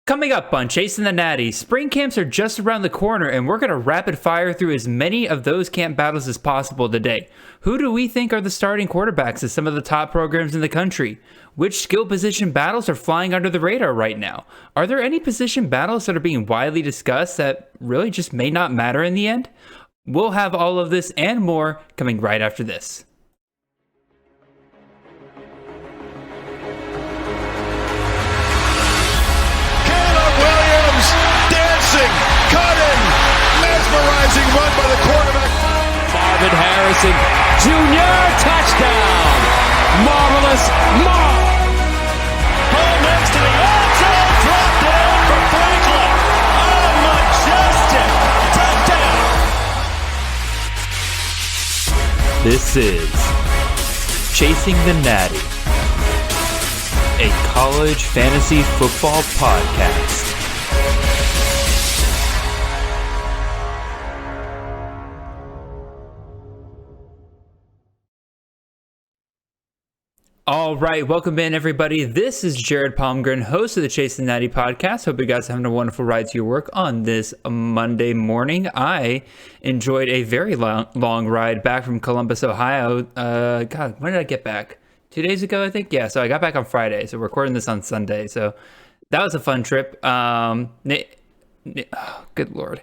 Coming up on Chasing the Natty, spring camps are just around the corner, and we're going to rapid fire through as many of those camp battles as possible today. Who do we think are the starting quarterbacks at some of the top programs in the country? Which skill position battles are flying under the radar right now? Are there any position battles that are being widely discussed that really just may not matter in the end? We'll have all of this and more coming right after this. Cutting, mesmerizing run by the quarterback. Marvin Harrison Jr. touchdown. Marvelous Ball next to the end zone, drop down for Franklin. Oh, majestic touchdown. This is Chasing the Natty, a college fantasy football podcast. All right, welcome in, everybody. This is Jared Palmgren, host of the Chasing the Natty podcast. Hope you guys are having a wonderful ride to your work on this Monday morning. I enjoyed a very long ride back from Columbus, Ohio. God, when did I get back? 2 days ago, I think? Yeah, so I got back on Friday, so we're recording this on Sunday. So that was a fun trip. Oh, good Lord.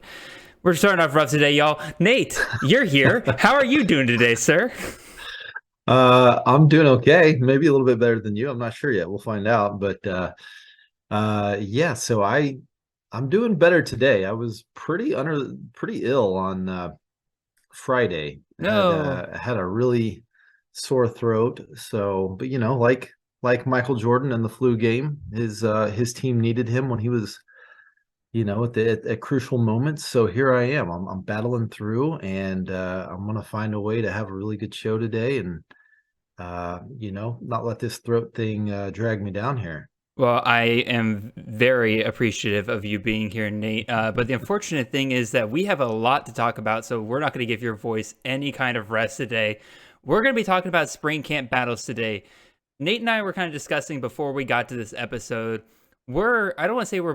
We're starting off rough today, y'all. Nate, you're here. How are you doing today, sir? I'm doing okay. Maybe a little bit better than you. I'm not sure yet. We'll find out. But yeah, so I'm doing better today. I was pretty ill on Friday. No. I had a really sore throat. So, but like Michael Jordan in the flu game, his team needed him when he was, at crucial moments. So here I am. I'm battling through, and I'm gonna find a way to have a really good show today, and not let this throat thing drag me down here. Well, I am very appreciative of you being here, Nate. But the unfortunate thing is that we have a lot to talk about, so we're not going to give your voice any kind of rest today. We're going to be talking about spring camp battles today. Nate and I were kind of discussing before we got to this episode. I don't want to say we're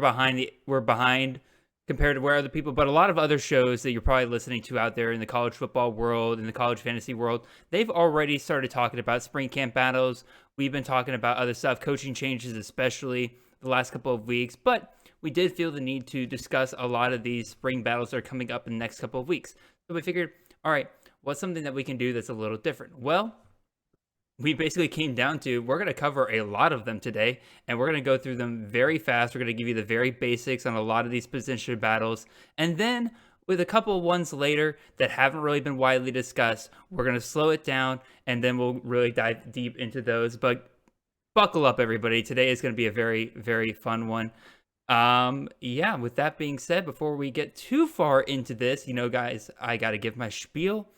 behind compared to where other people, but a lot of other shows that you're probably listening to out there in the college football world, in the college fantasy world, they've already started talking about spring camp battles. We've been talking about other stuff, coaching changes, especially the last couple of weeks, but we did feel the need to discuss a lot of these spring battles that are coming up in the next couple of weeks. So we figured, all right, what's something that we can do that's a little different? Well, we basically came down to, we're going to cover a lot of them today, and we're going to go through them very fast. We're going to give you the very basics on a lot of these position battles. And then with a couple of ones later that haven't really been widely discussed, we're going to slow it down, and then we'll really dive deep into those. But buckle up, everybody. Today is going to be a very, very fun one. Yeah, with that being said, before we get too far into this, guys, I got to give my spiel.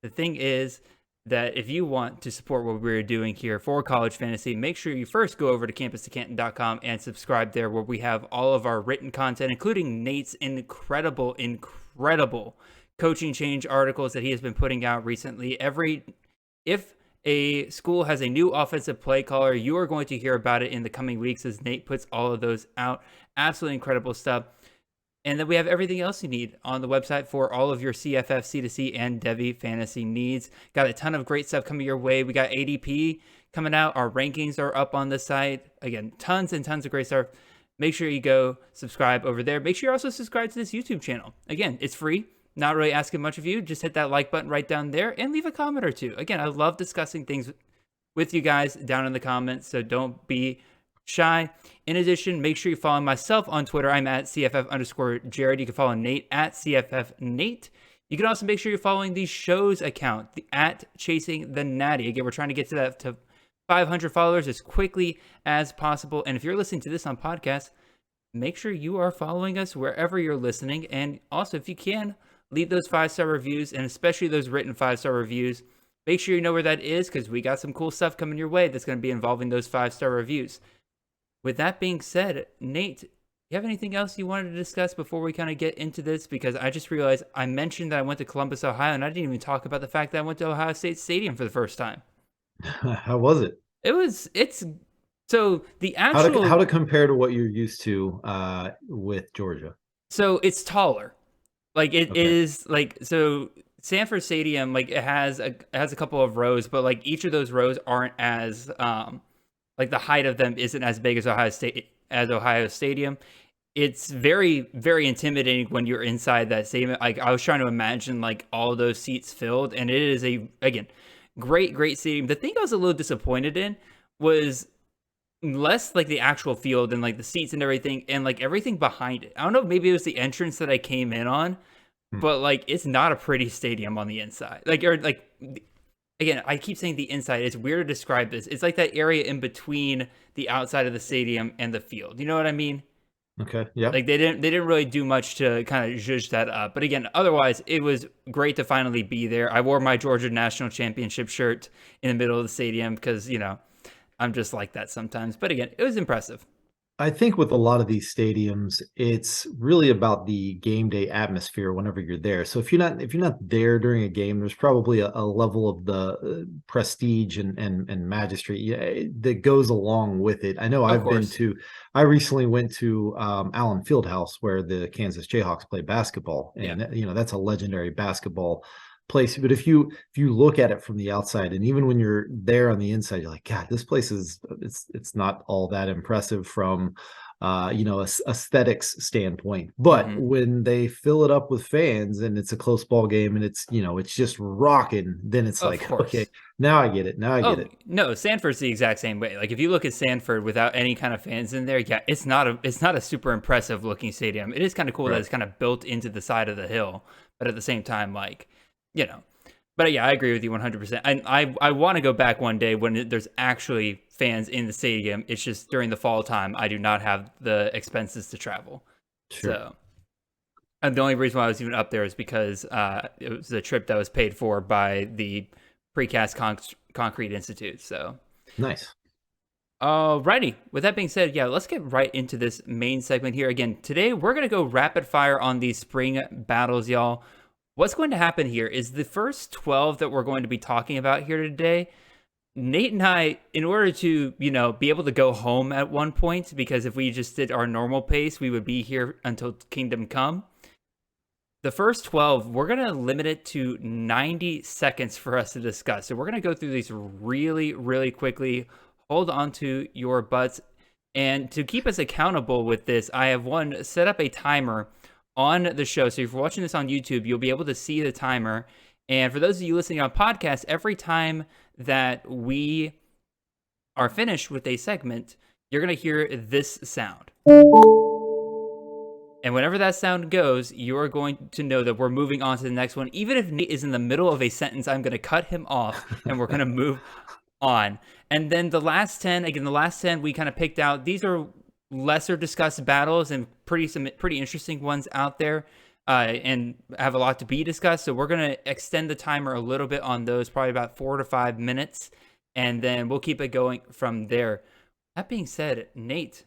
The thing is that if you want to support what we're doing here for college fantasy, make sure you first go over to campus2canton.com and subscribe there, where we have all of our written content, including Nate's incredible coaching change articles that he has been putting out recently. If a school has a new offensive play caller, you are going to hear about it in the coming weeks as Nate puts all of those out. Absolutely incredible stuff. And then we have everything else you need on the website for all of your CFF, C2C, and Devy fantasy needs. Got a ton of great stuff coming your way. We got ADP coming out. Our rankings are up on the site. Again, tons and tons of great stuff. Make sure you go subscribe over there. Make sure you also subscribe to this YouTube channel. Again, it's free. Not really asking much of you. Just hit that like button right down there and leave a comment or two. Again, I love discussing things with you guys down in the comments, so don't be shy. In addition, make sure you follow myself on Twitter. I'm at CFF_Jared. You can follow Nate at CFF_Nate. You can also make sure you're following the show's account, at Chasing the Natty. Again, we're trying to get to 500 followers as quickly as possible. And if you're listening to this on podcast, make sure you are following us wherever you're listening. And also, if you can, leave those 5-star reviews, and especially those written 5-star reviews. Make sure you know where that is, because we got some cool stuff coming your way that's going to be involving those 5-star reviews. With that being said, Nate, you have anything else you wanted to discuss before we kind of get into this? Because I just realized I mentioned that I went to Columbus, Ohio, and I didn't even talk about the fact that I went to Ohio State Stadium for the first time. How was it? It's So the How to actual compare to what you're used to with Georgia? so it's taller. Like it Okay. is like so Sanford Stadium, like it has a couple of rows, but like each of those rows aren't as like the height of them isn't as big as Ohio Stadium. It's very, very intimidating when you're inside that stadium. Like I was trying to imagine like all those seats filled, and it is a again great, great stadium. The thing I was a little disappointed in was less like the actual field and like the seats and everything, and like everything behind it. I don't know, maybe it was the entrance that I came in on, Hmm. but like it's not a pretty stadium on the inside. Like or like again, I keep saying the inside. It's weird to describe this. It's like that area in between the outside of the stadium and the field. You know what I mean? Okay. Yeah. Like they didn't really do much to kind of zhuzh that up. But again, otherwise it was great to finally be there. I wore my Georgia National Championship shirt in the middle of the stadium because, I'm just like that sometimes. But again, it was impressive. I think with a lot of these stadiums, it's really about the game day atmosphere whenever you're there. So if you're not there during a game, there's probably a level of the prestige and majesty, yeah, that goes along with it. I know Of course. I recently went to Allen Fieldhouse where the Kansas Jayhawks play basketball, Yeah. and that's a legendary basketball place. But if you look at it from the outside, and even when you're there on the inside, you're like, God, this place is it's not all that impressive from aesthetics standpoint. But Hmm. when they fill it up with fans and it's a close ball game and it's just rocking, then it's Of like, okay, course. now I get it. Now I get Oh it. no, Sanford's the exact same way. Like if you look at Sanford without any kind of fans in there, yeah, it's not a super impressive looking stadium. It is kind of cool that Right. it's kind of built into the side of the hill, but at the same time, like, you know. But yeah, I agree with you 100%. I want to go back one day when there's actually fans in the stadium. It's just during the fall time, I do not have the expenses to travel. Sure. So, and the only reason why I was even up there is because it was a trip that was paid for by the Concrete Institute. So, Nice. alrighty. With that being said, yeah, let's get right into this main segment here. Again, today we're gonna go rapid fire on these spring battles, y'all. What's going to happen here is the first 12 that we're going to be talking about here today. Nate and I, in order to, be able to go home at one point, because if we just did our normal pace, we would be here until Kingdom Come. The first 12, we're going to limit it to 90 seconds for us to discuss. So we're going to go through these really, really quickly. Hold on to your butts. And to keep us accountable with this, I have set up a timer on the show. So if you're watching this on YouTube, you'll be able to see the timer. And for those of you listening on podcast, every time that we are finished with a segment, you're going to hear this sound. And whenever that sound goes, you are going to know that we're moving on to the next one. Even if Nate is in the middle of a sentence, I'm going to cut him off and we're going to move on. And then the last 10, again, the last 10 we kind of picked out. These are lesser discussed battles and some pretty interesting ones out there, and have a lot to be discussed. So we're going to extend the timer a little bit on those, probably about 4 to 5 minutes. And then we'll keep it going from there. That being said, Nate,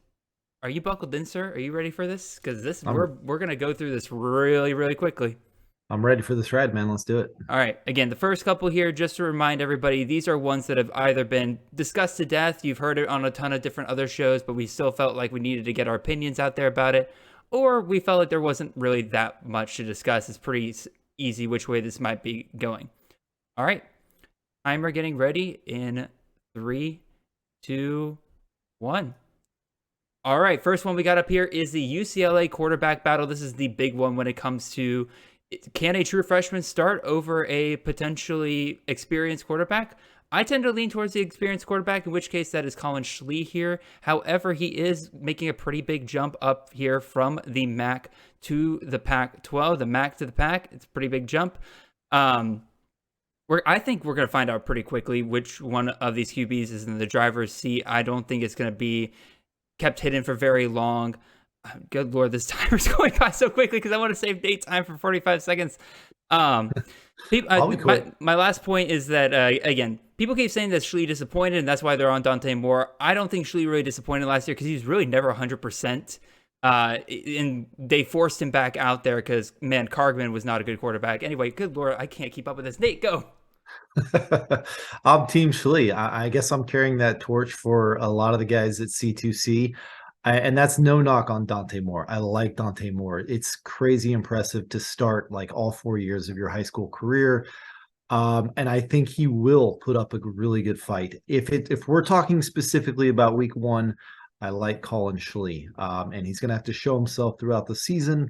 are you buckled in, sir? Are you ready for this? Because I'm we're gonna go through this really, really quickly. I'm ready for this ride, man. Let's do it. All right. Again, the first couple here, just to remind everybody, these are ones that have either been discussed to death. You've heard it on a ton of different other shows, but we still felt like we needed to get our opinions out there about it, or we felt like there wasn't really that much to discuss. It's pretty easy which way this might be going. All right. Timer getting ready in 3, 2, 1. All right, first one we got up here is the UCLA quarterback battle. This is the big one when it comes to, can a true freshman start over a potentially experienced quarterback? I tend to lean towards the experienced quarterback, in which case that is Colin Schlee here. However, he is making a pretty big jump up here from the MAC to the Pac-12, the MAC to the Pac. It's a pretty big jump. I think we're going to find out pretty quickly which one of these QBs is in the driver's seat. I don't think it's going to be kept hidden for very long. Good Lord, this timer's going by so quickly because I want to save date time for 45 seconds. My last point is that, again, people keep saying that Schlee disappointed, and that's why they're on Dante Moore. I don't think Schlee really disappointed last year because he was really never 100%. And they forced him back out there because, man, Cargman was not a good quarterback. Anyway, good Lord, I can't keep up with this. Nate, go. I'm Team Schlee. I guess I'm carrying that torch for a lot of the guys at C2C. And that's no knock on Dante Moore. I like Dante Moore. It's crazy impressive to start like all 4 years of your high school career. And I think he will put up a really good fight. If we're talking specifically about week one, I like Colin Schlee. And he's going to have to show himself throughout the season.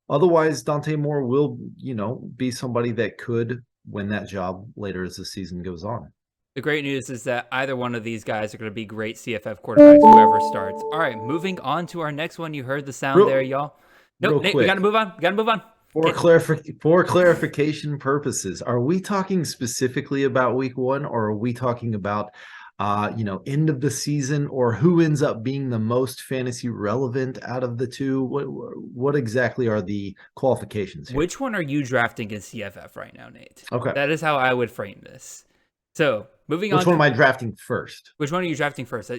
Otherwise, Dante Moore will, be somebody that could win that job later as the season goes on. The great news is that either one of these guys are going to be great CFF quarterbacks, whoever starts. All right, moving on to our next one. You heard the sound there, y'all. Nope, Nate, we got to move on. For clarification purposes, are we talking specifically about week one, or are we talking about end of the season, or who ends up being the most fantasy relevant out of the two? What exactly are the qualifications here? Which one are you drafting in CFF right now, Nate? Okay. That is how I would frame this. So moving on. Which one am I drafting first? Which one are you drafting first?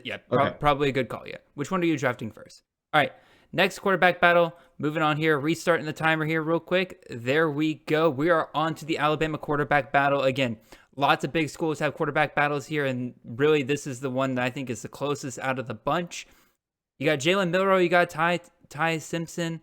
Probably a good call. Yeah. Which one are you drafting first? All right. Next quarterback battle. Moving on here. Restarting the timer here real quick. There we go. We are on to the Alabama quarterback battle. Again, lots of big schools have quarterback battles here, and really this is the one that I think is the closest out of the bunch. You got Jalen Milroe. You got Ty Simpson.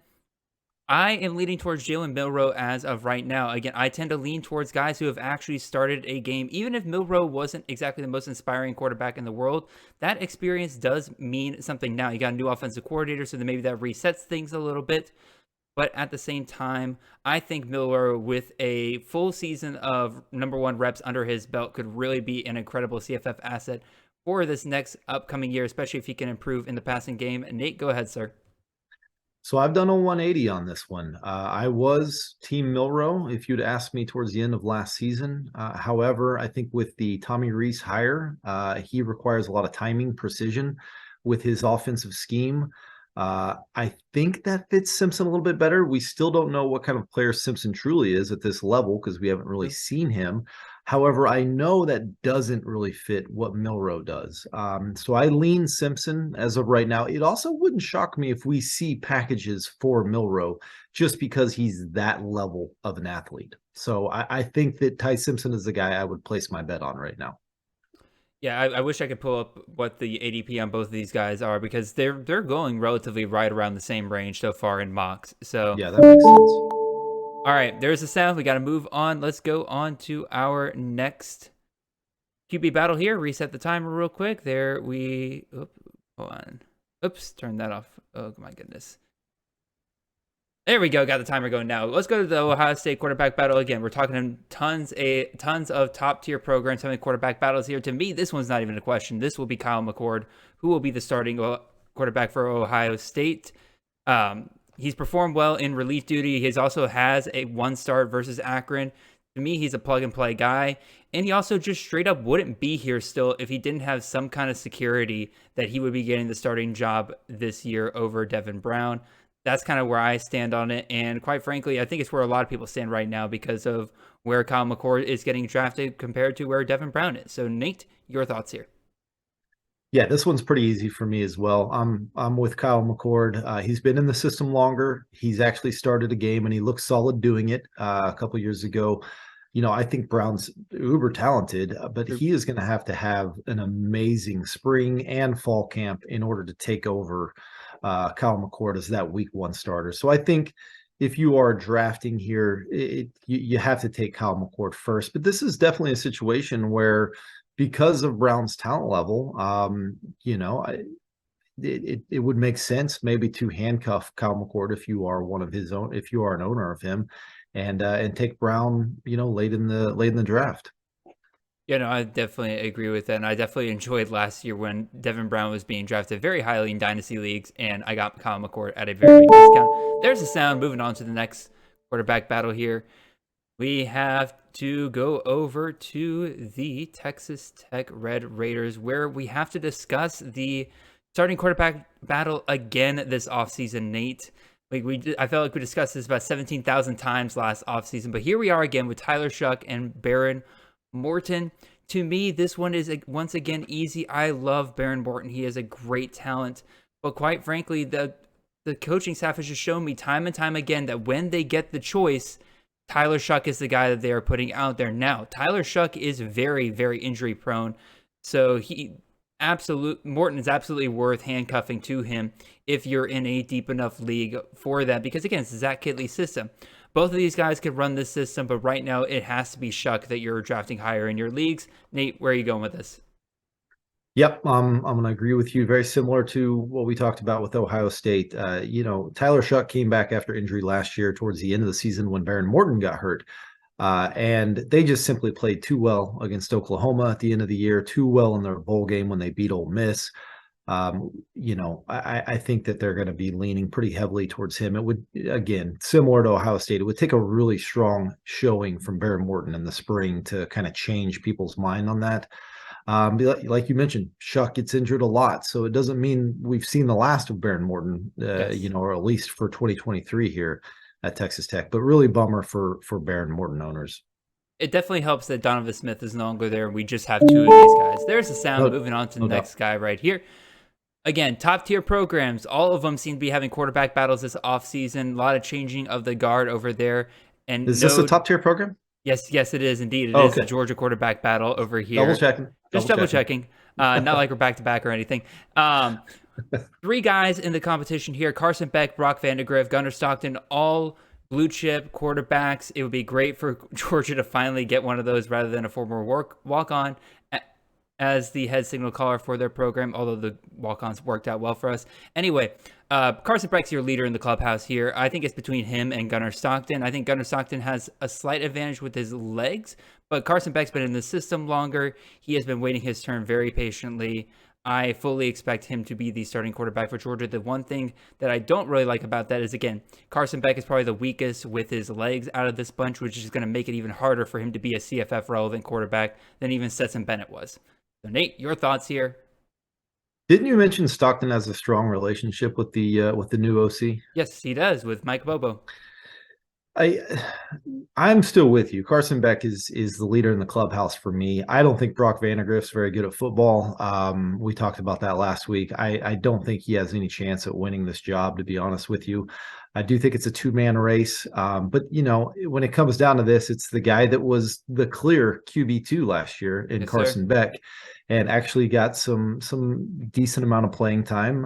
I am leaning towards Jalen Milroe as of right now. Again, I tend to lean towards guys who have actually started a game. Even if Milroe wasn't exactly the most inspiring quarterback in the world, that experience does mean something now. You got a new offensive coordinator, so then maybe that resets things a little bit. But at the same time, I think Milroe, with a full season of number one reps under his belt, could really be an incredible CFF asset for this next upcoming year, especially if he can improve in the passing game. Nate, go ahead, sir. So I've done a 180 on this one. I was Team Milroe if you'd asked me towards the end of last season. However, I think with the Tommy Rees hire, he requires a lot of timing, precision with his offensive scheme. I think that fits Simpson a little bit better. We still don't know what kind of player Simpson truly is at this level because we haven't really seen him. However, I know that doesn't really fit what Milroe does. So I lean Simpson as of right now. It also wouldn't shock me if we see packages for Milroe just because he's that level of an athlete. So I think that Ty Simpson is the guy I would place my bet on right now. Yeah, I wish I could pull up what the ADP on both of these guys are because they're going relatively right around the same range so far in mocks. So yeah, that makes sense. All right, there's the sound. We got to move on. Let's go on to our next QB battle here. Reset the timer real quick. There we... hold on. Oops, turn that off. Oh, my goodness. There we go. Got the timer going now. Let's go to the Ohio State quarterback battle again. We're talking tons of top-tier programs having quarterback battles here. To me, this one's not even a question. This will be Kyle McCord, who will be the starting quarterback for Ohio State. He's performed well in relief duty. He also has a one start versus Akron. To me, he's a plug-and-play guy. And he also just straight up wouldn't be here still if he didn't have some kind of security that he would be getting the starting job this year over Devin Brown. That's kind of where I stand on it. And quite frankly, I think it's where a lot of people stand right now because of where Kyle McCord is getting drafted compared to where Devin Brown is. So, Nate, your thoughts here? Yeah, this one's pretty easy for me as well. I'm with Kyle McCord. He's been in the system longer. He's actually started a game and he looks solid doing it a couple years ago. I think Brown's uber talented, but he is going to have an amazing spring and fall camp in order to take over Kyle McCord as that week one starter. So I think if you are drafting here, you have to take Kyle McCord first. But this is definitely a situation where, because of Brown's talent level, it would make sense maybe to handcuff Kyle McCord if you are one of his own, if you are an owner of him, and take Brown, late in the draft. Yeah, no, I definitely agree with that. And I definitely enjoyed last year when Devin Brown was being drafted very highly in dynasty leagues, and I got Kyle McCord at a very big discount. There's the sound. Moving on to the next quarterback battle here. We have to go over to the Texas Tech Red Raiders, where we have to discuss the starting quarterback battle again this offseason, Nate. I felt like we discussed this about 17,000 times last offseason, but here we are again with Tyler Shuck and Baron Morton. To me, this one is once again easy. I love Baron Morton. He is a great talent, but quite frankly, the coaching staff has just shown me time and time again that when they get the choice, Tyler Shuck is the guy that they are putting out there now. Tyler Shuck is very, very injury prone. So Morton is absolutely worth handcuffing to him if you're in a deep enough league for that. Because again, it's Zach Kittley's system. Both of these guys could run this system, but right now it has to be Shuck that you're drafting higher in your leagues. Nate, where are you going with this? Yep, I'm going to agree with you. Very similar to what we talked about with Ohio State. Tyler Shuck came back after injury last year towards the end of the season when Baron Morton got hurt. And they just simply played too well against Oklahoma at the end of the year, too well in their bowl game when they beat Ole Miss. I think that they're going to be leaning pretty heavily towards him. It would, again, similar to Ohio State, it would take a really strong showing from Baron Morton in the spring to kind of change people's mind on that. Like you mentioned, Shuck gets injured a lot, so it doesn't mean we've seen the last of Baron Morton, Yes. or at least for 2023 here at Texas Tech. But really bummer for Baron Morton owners. It definitely helps that Donovan Smith is no longer there. We just have two of these guys. There's the sound. Moving on to the next guy right here. Again, top tier programs. All of them seem to be having quarterback battles this offseason. A lot of changing of the guard over there. And is this a top tier program? Yes, it is indeed. It is the Georgia quarterback battle over here. Double checking. Not like we're back to back or anything. Three guys in the competition here: Carson Beck, Brock Vandagriff, Gunnar Stockton, all blue chip quarterbacks. It would be great for Georgia to finally get one of those rather than a former walk-on as the head signal caller for their program, although the walk-ons worked out well for us. Anyway, Carson Beck's your leader in the clubhouse here. I think it's between him and Gunnar Stockton. I think Gunnar Stockton has a slight advantage with his legs, but Carson Beck's been in the system longer. He has been waiting his turn very patiently. I fully expect him to be the starting quarterback for Georgia. The one thing that I don't really like about that is, again, Carson Beck is probably the weakest with his legs out of this bunch, which is going to make it even harder for him to be a CFF-relevant quarterback than even Stetson Bennett was. So, Nate, your thoughts here? Didn't you mention Stockton has a strong relationship with the new OC? Yes, he does, with Mike Bobo. I'm still with you. Carson Beck is the leader in the clubhouse for me. I don't think Brock Vandagriff's very good at football. We talked about that last week. I don't think he has any chance at winning this job, to be honest with you. I do think it's a two-man race. But, when it comes down to this, it's the guy that was the clear QB2 last year in Carson Beck and actually got some decent amount of playing time,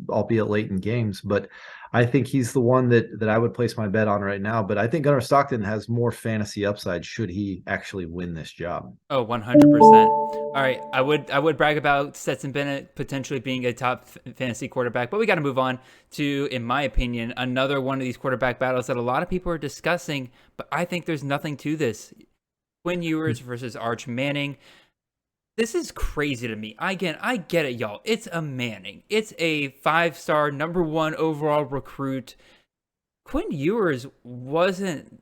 albeit late in games. But I think he's the one that I would place my bet on right now. But I think Gunnar Stockton has more fantasy upside should he actually win this job. Oh, 100%. All right, I would brag about Stetson Bennett potentially being a top fantasy quarterback, but we got to move on to, in my opinion, another one of these quarterback battles that a lot of people are discussing, but I think there's nothing to this. Quinn Ewers versus Arch Manning. This is crazy to me. I get it, y'all. It's a Manning. It's a 5-star, number 1 overall recruit. Quinn Ewers wasn't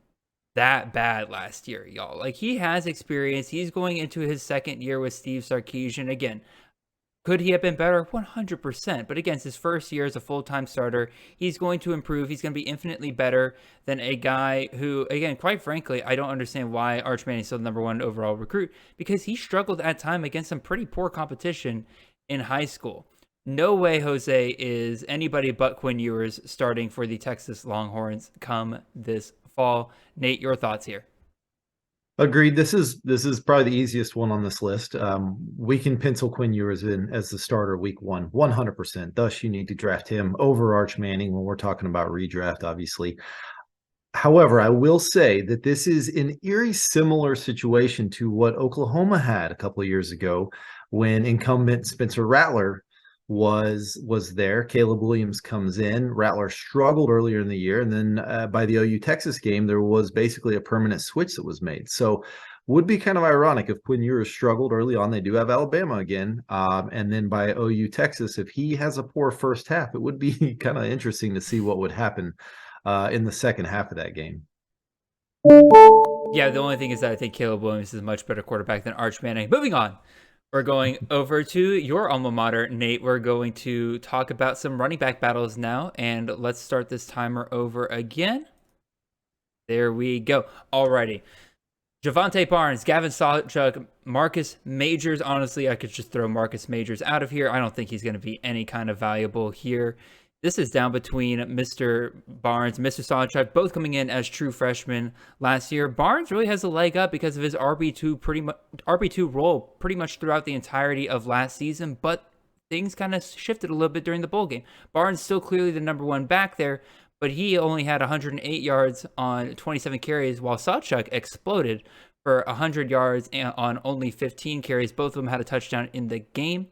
that bad last year, y'all. Like, he has experience. He's going into his second year with Steve Sarkisian. Again, could he have been better? 100%. But again, it's his first year as a full-time starter. He's going to improve. He's going to be infinitely better than a guy who, again, quite frankly, I don't understand why Arch Manning is still the number 1 overall recruit, because he struggled at time against some pretty poor competition in high school. No way Jose is anybody but Quinn Ewers starting for the Texas Longhorns come this fall. Nate, your thoughts here? Agreed. This is probably the easiest one on this list. We can pencil Quinn Ewers in as the starter week 1, 100%. Thus, you need to draft him over Arch Manning when we're talking about redraft, obviously. However, I will say that this is an eerie similar situation to what Oklahoma had a couple of years ago when incumbent Spencer Rattler was there. Caleb Williams comes in. Rattler struggled earlier in the year, and then by the OU Texas game, there was basically a permanent switch that was made. So would be kind of ironic if Quinn Ewers struggled early on. They do have Alabama again, and then by OU Texas, if he has a poor first half, it would be kind of interesting to see what would happen in the second half of that game. Yeah, the only thing is that I think Caleb Williams is a much better quarterback than Arch Manning. Moving on. We're going over to your alma mater, Nate. We're going to talk about some running back battles now, and let's start this timer over again. There we go. Alrighty. Javante Barnes, Gavin Sawchuk, Marcus Majors. Honestly, I could just throw Marcus Majors out of here. I don't think he's going to be any kind of valuable here This is down between Mr. Barnes, Mr. Solachuk, both coming in as true freshmen last year. Barnes really has a leg up because of his RB2 role pretty much throughout the entirety of last season, but things kind of shifted a little bit during the bowl game. Barnes still clearly the number one back there, but he only had 108 yards on 27 carries, while Solachuk exploded for 100 yards on only 15 carries. Both of them had a touchdown in the game.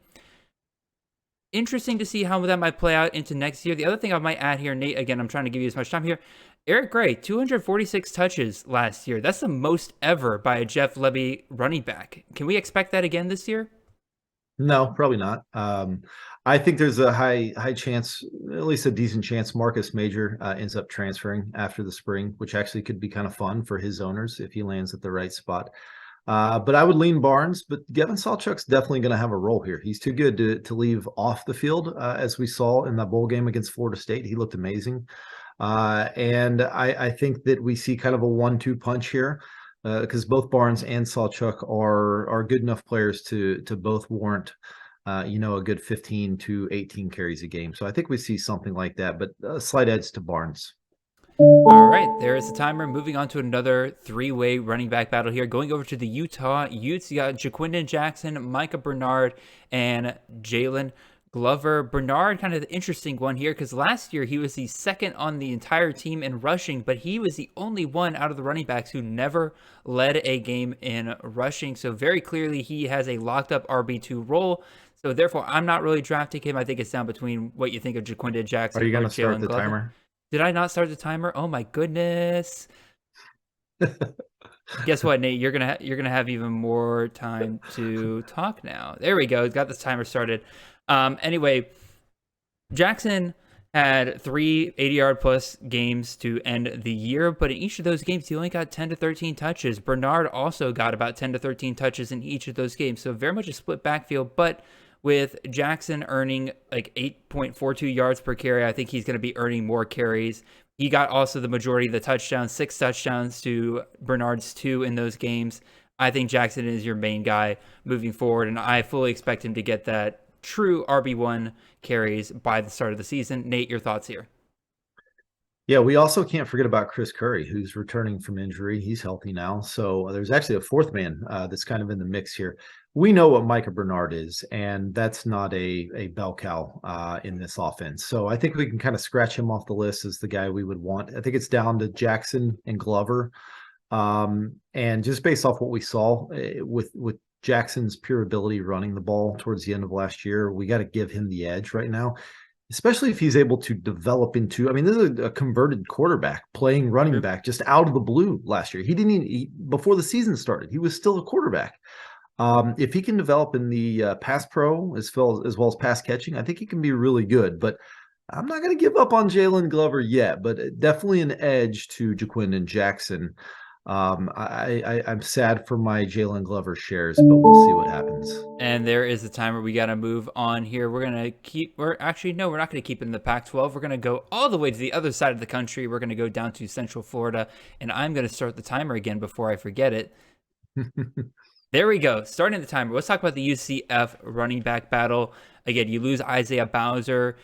Interesting to see how that might play out into next year. The other thing I might add here, Nate, again, I'm trying to give you as much time here. Eric Gray, 246 touches last year. That's the most ever by a Jeff Lebby running back. Can we expect that again this year? No, probably not. I think there's a high chance, at least a decent chance, Marcus Major ends up transferring after the spring, which actually could be kind of fun for his owners if he lands at the right spot. But I would lean Barnes, but Gavin Sawchuk's definitely going to have a role here. He's too good to leave off the field, as we saw in that bowl game against Florida State. He looked amazing. And I think that we see kind of a 1-2 punch here, because both Barnes and Sawchuk are good enough players to both warrant a good 15 to 18 carries a game. So I think we see something like that, but a slight edge to Barnes. All right, there is the timer. Moving on to another three-way running back battle here. Going over to the Utah Utes, you got Jaquindon Jackson, Micah Bernard, and Jalen Glover. Bernard, kind of the interesting one here, because last year he was the second on the entire team in rushing, but he was the only one out of the running backs who never led a game in rushing. So very clearly he has a locked-up RB2 role. So therefore, I'm not really drafting him. I think it's down between what you think of Jaquindon Jackson. Are you going to start the timer? Did I not start the timer? Oh my goodness! Guess what, Nate? You're gonna have even more time to talk now. There we go. Got the timer started. Anyway, Jackson had 3 80-yard plus games to end the year, but in each of those games, he only got 10 to 13 touches. Bernard also got about 10 to 13 touches in each of those games, so very much a split backfield, but with Jackson earning like 8.42 yards per carry, I think he's going to be earning more carries. He got also the majority of the touchdowns, 6 touchdowns to Bernard's 2 in those games. I think Jackson is your main guy moving forward, and I fully expect him to get that true RB1 carries by the start of the season. Nate, your thoughts here? Yeah, we also can't forget about Chris Curry, who's returning from injury. He's healthy now. So there's actually a fourth man that's kind of in the mix here. We know what Micah Bernard is, and that's not a bell cow in this offense. So I think we can kind of scratch him off the list as the guy we would want. I think it's down to Jackson and Glover. And just based off what we saw with Jackson's pure ability running the ball towards the end of last year, we got to give him the edge right now, especially if he's able to develop into, I mean, this is a converted quarterback playing running back just out of the blue last year. He didn't even, before the season started, he was still a quarterback. If he can develop in the pass pro as well as pass catching, I think he can be really good. But I'm not going to give up on Jalen Glover yet, but definitely an edge to Jaquindon Jackson. I'm sad for my Jalen Glover shares, but we'll see what happens. And there is the timer. We got to move on here. We're not going to keep it in the Pac-12. We're going to go all the way to the other side of the country. We're going to go down to Central Florida, and I'm going to start the timer again before I forget it. There we go. Starting the timer. Let's talk about the UCF running back battle. Again, you lose Isaiah Bowser.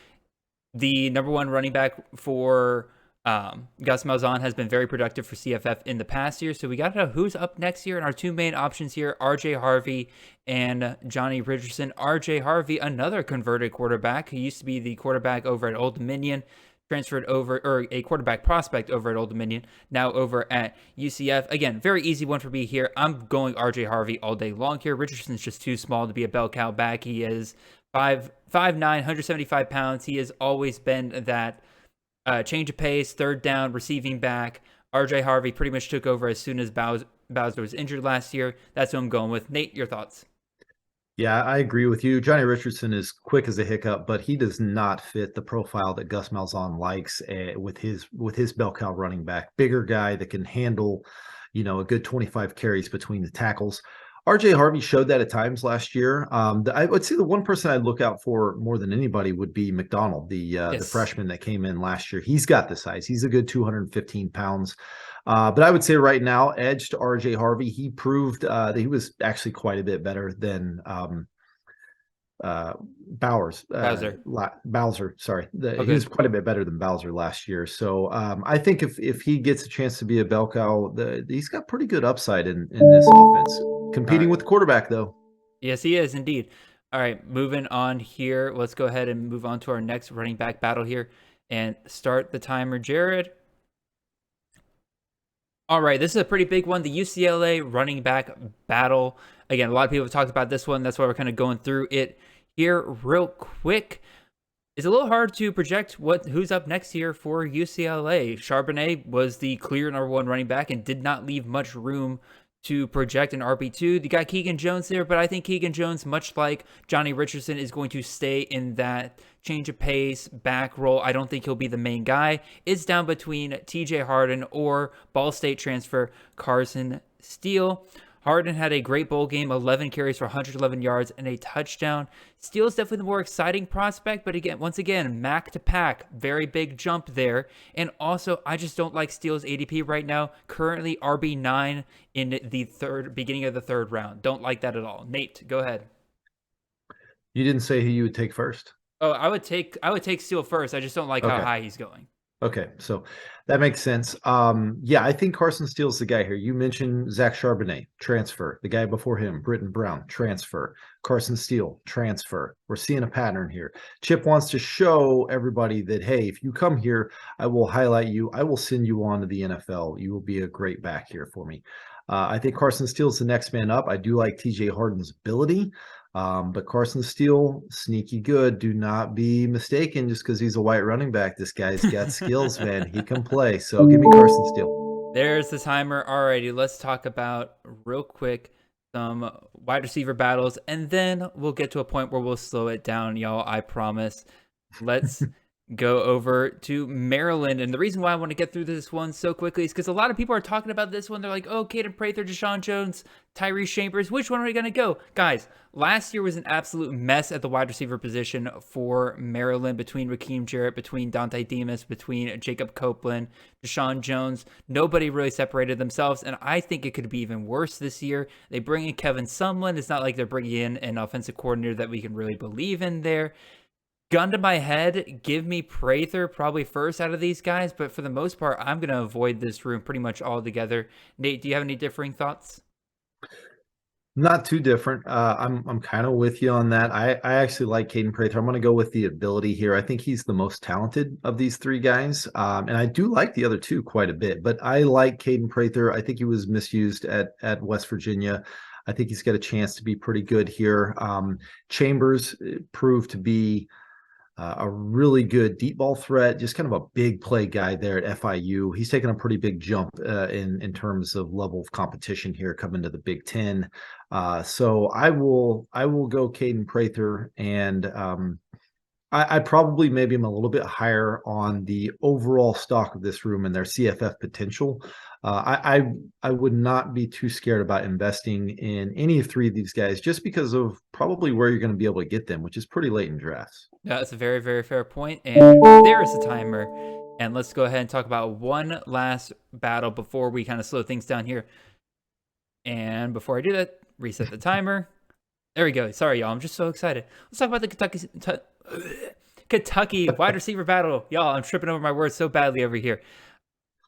The number one running back for Gus Malzahn has been very productive for CFF in the past year. So we got to know who's up next year. And our two main options here, RJ Harvey and Johnny Richardson. RJ Harvey, another converted quarterback who used to be the quarterback over at Old Dominion, transferred over, or a quarterback prospect over at Old Dominion, now over at UCF. Again, very easy one for me here. I'm going RJ Harvey all day long here. Richardson's just too small to be a bell cow back. He is 5'9", 175 pounds. He has always been that change of pace, third down, receiving back. RJ Harvey pretty much took over as soon as Bowser was injured last year. That's who I'm going with. Nate, your thoughts? Yeah, I agree with you. Johnny Richardson is quick as a hiccup, but he does not fit the profile that Gus Malzahn likes with his bell cow running back. Bigger guy that can handle, a good 25 carries between the tackles. RJ Harvey showed that at times last year. I would say the one person I'd look out for more than anybody would be McDonald, the freshman that came in last year. He's got the size. He's a good 215 pounds. But I would say right now, edge to RJ Harvey. He proved that he was actually quite a bit better than Bowser. Bowser. Sorry, Oh, he was good. quite a bit better than Bowser last year. So I think if he gets a chance to be a bell cow, he's got pretty good upside in this offense. All Competing right. with the quarterback though. Yes, he is indeed. All right, moving on here. Let's go ahead and move on to our next running back battle here and start the timer, Jared. All right, this is a pretty big one. The UCLA running back battle. Again, a lot of people have talked about this one. That's why we're kind of going through it here real quick. It's a little hard to project who's up next year for UCLA. Charbonnet was the clear #1 running back and did not leave much room to project an RB2. You got Keegan Jones there, but I think Keegan Jones, much like Johnny Richardson, is going to stay in that change of pace back role. I don't think he'll be the main guy. It's down between TJ Harden or Ball State transfer Carson Steele. Harden had a great bowl game, 11 carries for 111 yards and a touchdown. Steele is definitely the more exciting prospect, but again, once again, Mac to pack, very big jump there. And also, I just don't like Steele's ADP right now. Currently RB9 in the beginning of the third round. Don't like that at all. Nate, go ahead. You didn't say who you would take first. Oh, I would take Steele first. I just don't like how Okay. high he's going. Okay, so that makes sense. Yeah, I think Carson Steele's the guy here. You mentioned Zach Charbonnet, transfer. The guy before him, Britton Brown, transfer. Carson Steele, transfer. We're seeing a pattern here. Chip wants to show everybody that, hey, if you come here, I will highlight you. I will send you on to the NFL. You will be a great back here for me. I think Carson Steele's the next man up. I do like TJ Harden's ability. But Carson Steele, sneaky good. Do not be mistaken just because he's a white running back. This guy's got skills, man. He can play. So give me Carson Steele. There's the timer. Alrighty, let's talk about real quick some wide receiver battles, and then we'll get to a point where we'll slow it down, y'all. I promise. Let's go over to Maryland. And the reason why I want to get through this one so quickly is because a lot of people are talking about this one. They're like, oh, Caden Prather, Deshaun Jones, Tyrese Chambers. Which one are we going to go? Guys, last year was an absolute mess at the wide receiver position for Maryland between Raheem Jarrett, between Dante Demas, between Jacob Copeland, Deshaun Jones. Nobody really separated themselves, and I think it could be even worse this year. They bring in Kevin Sumlin. It's not like they're bringing in an offensive coordinator that we can really believe in there. Gun to my head, give me Prather probably first out of these guys, but for the most part, I'm going to avoid this room pretty much altogether. Nate, do you have any differing thoughts? Not too different. I'm kind of with you on that. I actually like Caden Prather. I'm going to go with the ability here. I think he's the most talented of these three guys, and I do like the other two quite a bit. But I like Caden Prather. I think he was misused at West Virginia. I think he's got a chance to be pretty good here. Chambers proved to be a really good deep ball threat, just kind of a big play guy there at FIU. He's taken a pretty big jump in terms of level of competition here coming to the Big Ten. So I will go Caden Prather, and I probably maybe am a little bit higher on the overall stock of this room and their CFF potential. I would not be too scared about investing in any of three of these guys just because of probably where you're going to be able to get them, which is pretty late in drafts. That's a very, very fair point. And there is the timer. And let's go ahead and talk about one last battle before we kind of slow things down here. And before I do that, reset the timer. There we go. Sorry, y'all. I'm just so excited. Let's talk about the Kentucky wide receiver battle. Y'all, I'm tripping over my words so badly over here.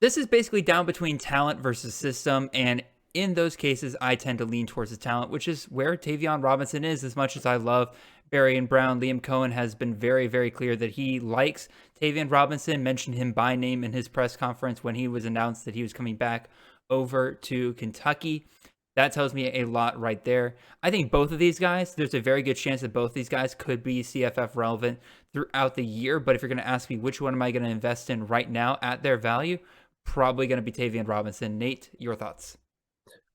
This is basically down between talent versus system, and in those cases, I tend to lean towards the talent, which is where Tavion Robinson is. As much as I love Barry and Brown, Liam Cohen has been very, very clear that he likes Tavion Robinson, mentioned him by name in his press conference when he was announced that he was coming back over to Kentucky. That tells me a lot right there. I think both of these guys, there's a very good chance that both these guys could be CFF relevant throughout the year. But if you're going to ask me which one am I going to invest in right now at their value, probably going to be Tavion Robinson. Nate, your thoughts?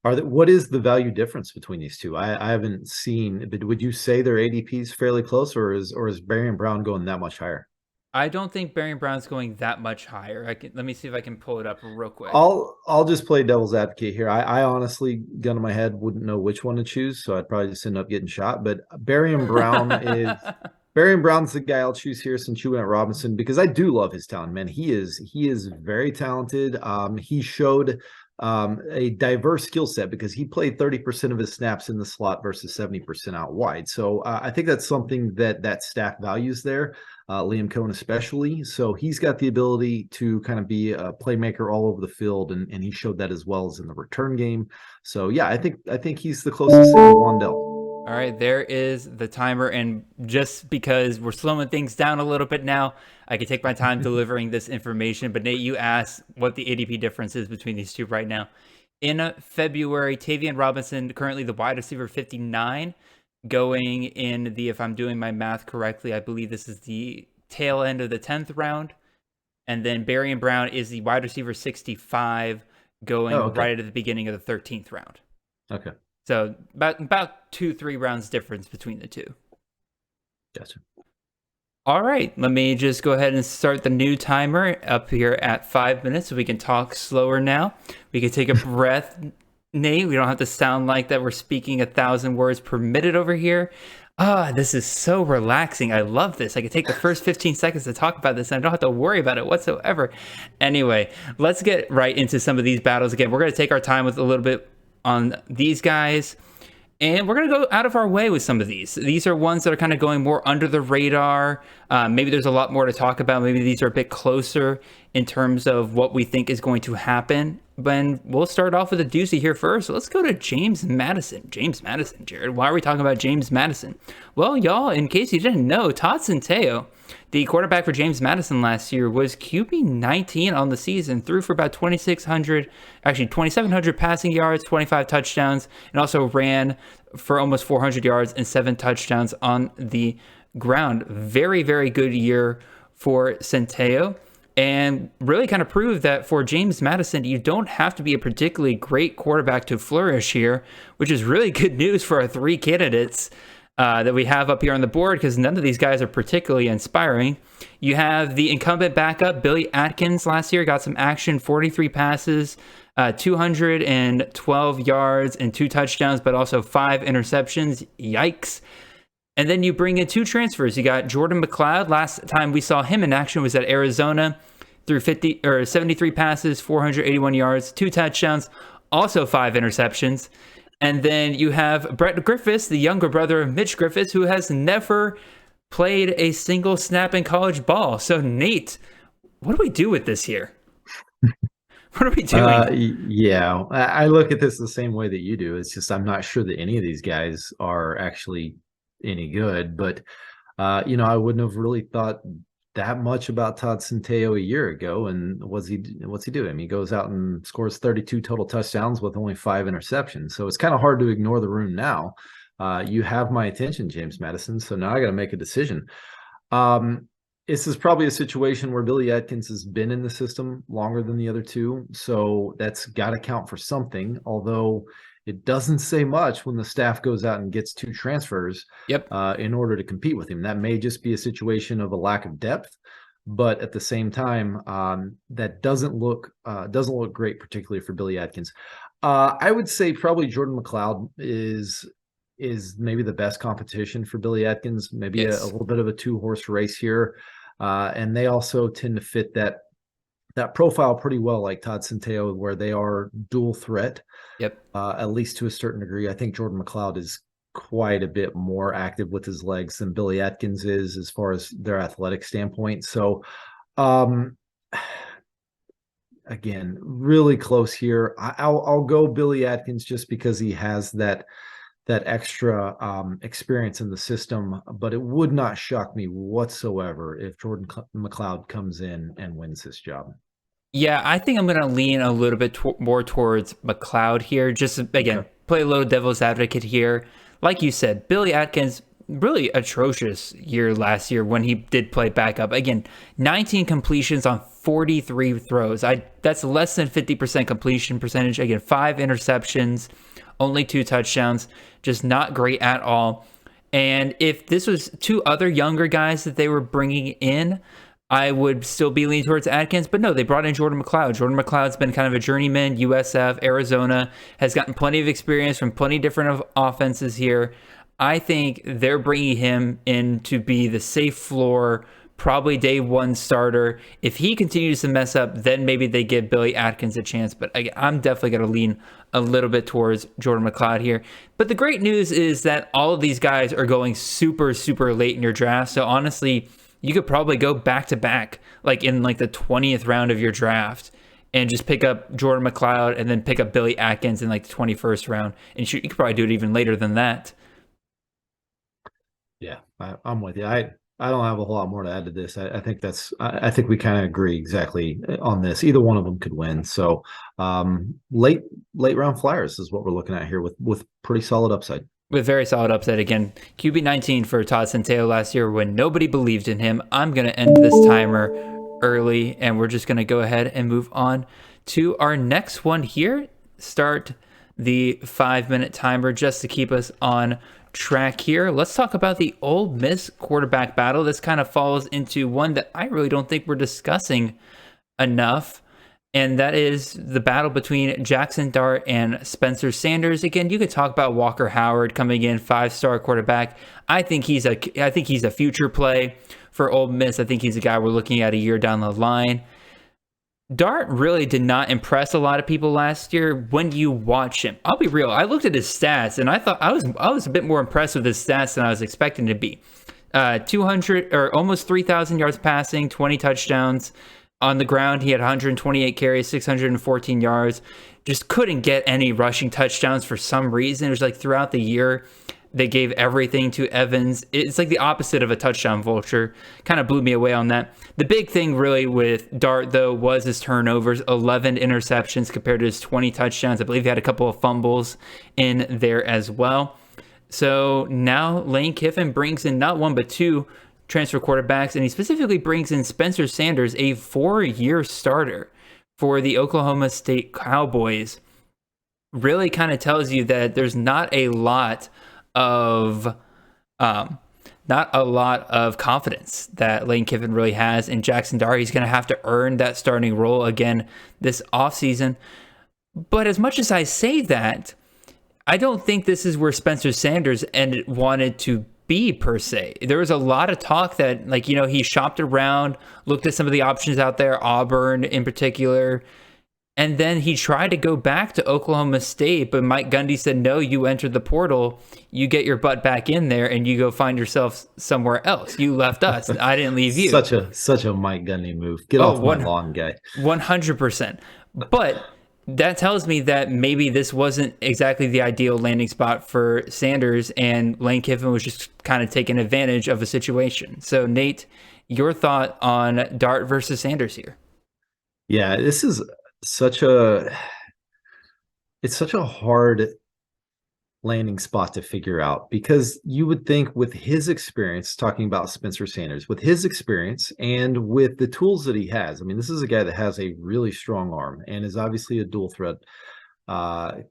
What is the value difference between these two? I haven't seen, but would you say their ADP is fairly close, or is Barry and Brown going that much higher? I don't think Barry Brown's going that much higher. Let me see if I can pull it up real quick. I'll just play devil's advocate here. I honestly, gun to my head, wouldn't know which one to choose, so I'd probably just end up getting shot. But Barry and Brown's the guy I'll choose here since you went Robinson, because I do love his talent, man. He is very talented. He showed a diverse skill set because he played 30% of his snaps in the slot versus 70% out wide. So I think that's something that staff values there, Liam Cohen especially. So he's got the ability to kind of be a playmaker all over the field, and he showed that as well as in the return game. So yeah, I think he's the closest thing to Wandell. All right, there is the timer, and just because we're slowing things down a little bit now, I can take my time delivering this information. But Nate, you asked what the ADP difference is between these two right now. In February, Tavian Robinson, currently the wide receiver 59, going in the, if I'm doing my math correctly, I believe this is the tail end of the 10th round. And then Barry and Brown is the wide receiver 65, going right at the beginning of the 13th round. Okay. So about 2-3 rounds difference between the two. Gotcha. All right, let me just go ahead and start the new timer up here at 5 minutes so we can talk slower now. We can take a breath, Nate. We don't have to sound like that we're speaking 1,000 words per minute over here. This is so relaxing. I love this. I can take the first 15 seconds to talk about this and I don't have to worry about it whatsoever. Anyway, let's get right into some of these battles. Again, we're going to take our time with a little bit on these guys, and we're going to go out of our way with some of these. These are ones that are kind of going more under the radar. Maybe there's a lot more to talk about. Maybe these are a bit closer in terms of what we think is going to happen. But we'll start off with a doozy here first. So let's go to James Madison. James Madison, Jared. Why are we talking about James Madison? Well, y'all, in case you didn't know, Todd Centeio, the quarterback for James Madison last year, was QB 19 on the season, threw for about 2,700 passing yards, 25 touchdowns, and also ran for almost 400 yards and 7 touchdowns on the ground. Very, very good year for Centeio, and really kind of proved that for James Madison, you don't have to be a particularly great quarterback to flourish here, which is really good news for our 3 candidates that we have up here on the board, because none of these guys are particularly inspiring. You have the incumbent backup, Billy Atkins, last year, got some action, 43 passes, 212 yards and 2 touchdowns, but also 5 interceptions. Yikes. And then you bring in 2 transfers. You got Jordan McLeod. Last time we saw him in action was at Arizona, threw 73 passes, 481 yards, 2 touchdowns, also 5 interceptions. And then you have Brett Griffiths, the younger brother of Mitch Griffiths, who has never played a single snap in college ball. So, Nate, what do we do with this here? What are we doing? Yeah, I look at this the same way that you do. It's just I'm not sure that any of these guys are actually any good. But, I wouldn't have really thought that much about Todd Centeio a year ago. And what's he doing? He goes out and scores 32 total touchdowns with only 5 interceptions. So it's kind of hard to ignore the room now. You have my attention, James Madison. So now I got to make a decision. This is probably a situation where Billy Atkins has been in the system longer than the other 2. So that's got to count for something, although it doesn't say much when the staff goes out and gets 2 transfers in order to compete with him. That may just be a situation of a lack of depth, but at the same time, that doesn't look great, particularly for Billy Atkins. I would say probably Jordan McLeod is maybe the best competition for Billy Atkins, maybe a little bit of a 2-horse race here. And they also tend to fit that profile pretty well, like Todd Centeio, where they are dual threat. At least to a certain degree. I think Jordan McLeod is quite a bit more active with his legs than Billy Atkins is as far as their athletic standpoint. So, again, really close here. I'll go Billy Atkins just because he has that extra experience in the system, but it would not shock me whatsoever if Jordan McLeod comes in and wins this job. Yeah, I think I'm going to lean a little bit more towards McLeod here. Just, again, play a little devil's advocate here. Like you said, Billy Atkins, really atrocious year last year when he did play backup. Again, 19 completions on 43 throws. That's less than 50% completion percentage. Again, 5 interceptions, only 2 touchdowns. Just not great at all. And if this was 2 other younger guys that they were bringing in, I would still be leaning towards Atkins, but no, they brought in Jordan McLeod. Jordan McLeod's been kind of a journeyman, USF, Arizona, has gotten plenty of experience from plenty of different offenses here. I think they're bringing him in to be the safe floor probably day one starter. If he continues to mess up, then maybe they give Billy Atkins a chance. But I'm definitely going to lean a little bit towards Jordan McLeod here. But the great news is that all of these guys are going super, super late in your draft. So honestly, you could probably go back to back, like in like the 20th round of your draft, and just pick up Jordan McLeod and then pick up Billy Atkins in like the 21st round. And you could probably do it even later than that. Yeah, I'm with you. I don't have a whole lot more to add to this. I think I think we kind of agree exactly on this. Either one of them could win. So late round flyers is what we're looking at here with pretty solid upside. With very solid upside again. QB 19 for Todd Centeio last year when nobody believed in him. I'm going to end this timer early, and we're just going to go ahead and move on to our next one here. Start the 5-minute timer just to keep us on track here. Let's talk about the Ole Miss quarterback battle. This kind of falls into one that I really don't think we're discussing enough, and that is the battle between Jackson Dart and Spencer Sanders. Again, you could talk about Walker Howard coming in, 5-star quarterback. I think he's a future play for Ole Miss. I think he's a guy we're looking at a year down the line. Dart really did not impress a lot of people last year when you watch him. I'll be real. I looked at his stats and I thought I was a bit more impressed with his stats than I was expecting to be. 200 or almost 3,000 yards passing, 20 touchdowns. On the ground, he had 128 carries, 614 yards. Just couldn't get any rushing touchdowns for some reason. It was like throughout the year, they gave everything to Evans. It's like the opposite of a touchdown vulture. Kind of blew me away on that. The big thing really with Dart, though, was his turnovers. 11 interceptions compared to his 20 touchdowns. I believe he had a couple of fumbles in there as well. So now Lane Kiffin brings in not one but two transfer quarterbacks, and he specifically brings in Spencer Sanders, a 4-year starter for the Oklahoma State Cowboys. Really kind of tells you that there's not a lot of confidence that Lane Kiffin really has in Jackson Dart. He's going to have to earn that starting role again this offseason. But as much as I say that, I don't think this is where Spencer Sanders wanted to be per se. There was a lot of talk that, like, you know, he shopped around, looked at some of the options out there, Auburn in particular, and then he tried to go back to Oklahoma State, but Mike Gundy said, no, you entered the portal, you get your butt back in there, and you go find yourself somewhere else. You left us. I didn't leave you. Such a Mike Gundy move. Get off my lawn, guy. 100%. But that tells me that maybe this wasn't exactly the ideal landing spot for Sanders, and Lane Kiffin was just kind of taking advantage of a situation. So, Nate, your thought on Dart versus Sanders here? Yeah, this is such a hard landing spot to figure out, because you would think with his experience, talking about Spencer Sanders, with his experience and with the tools that he has, I mean, this is a guy that has a really strong arm and is obviously a dual threat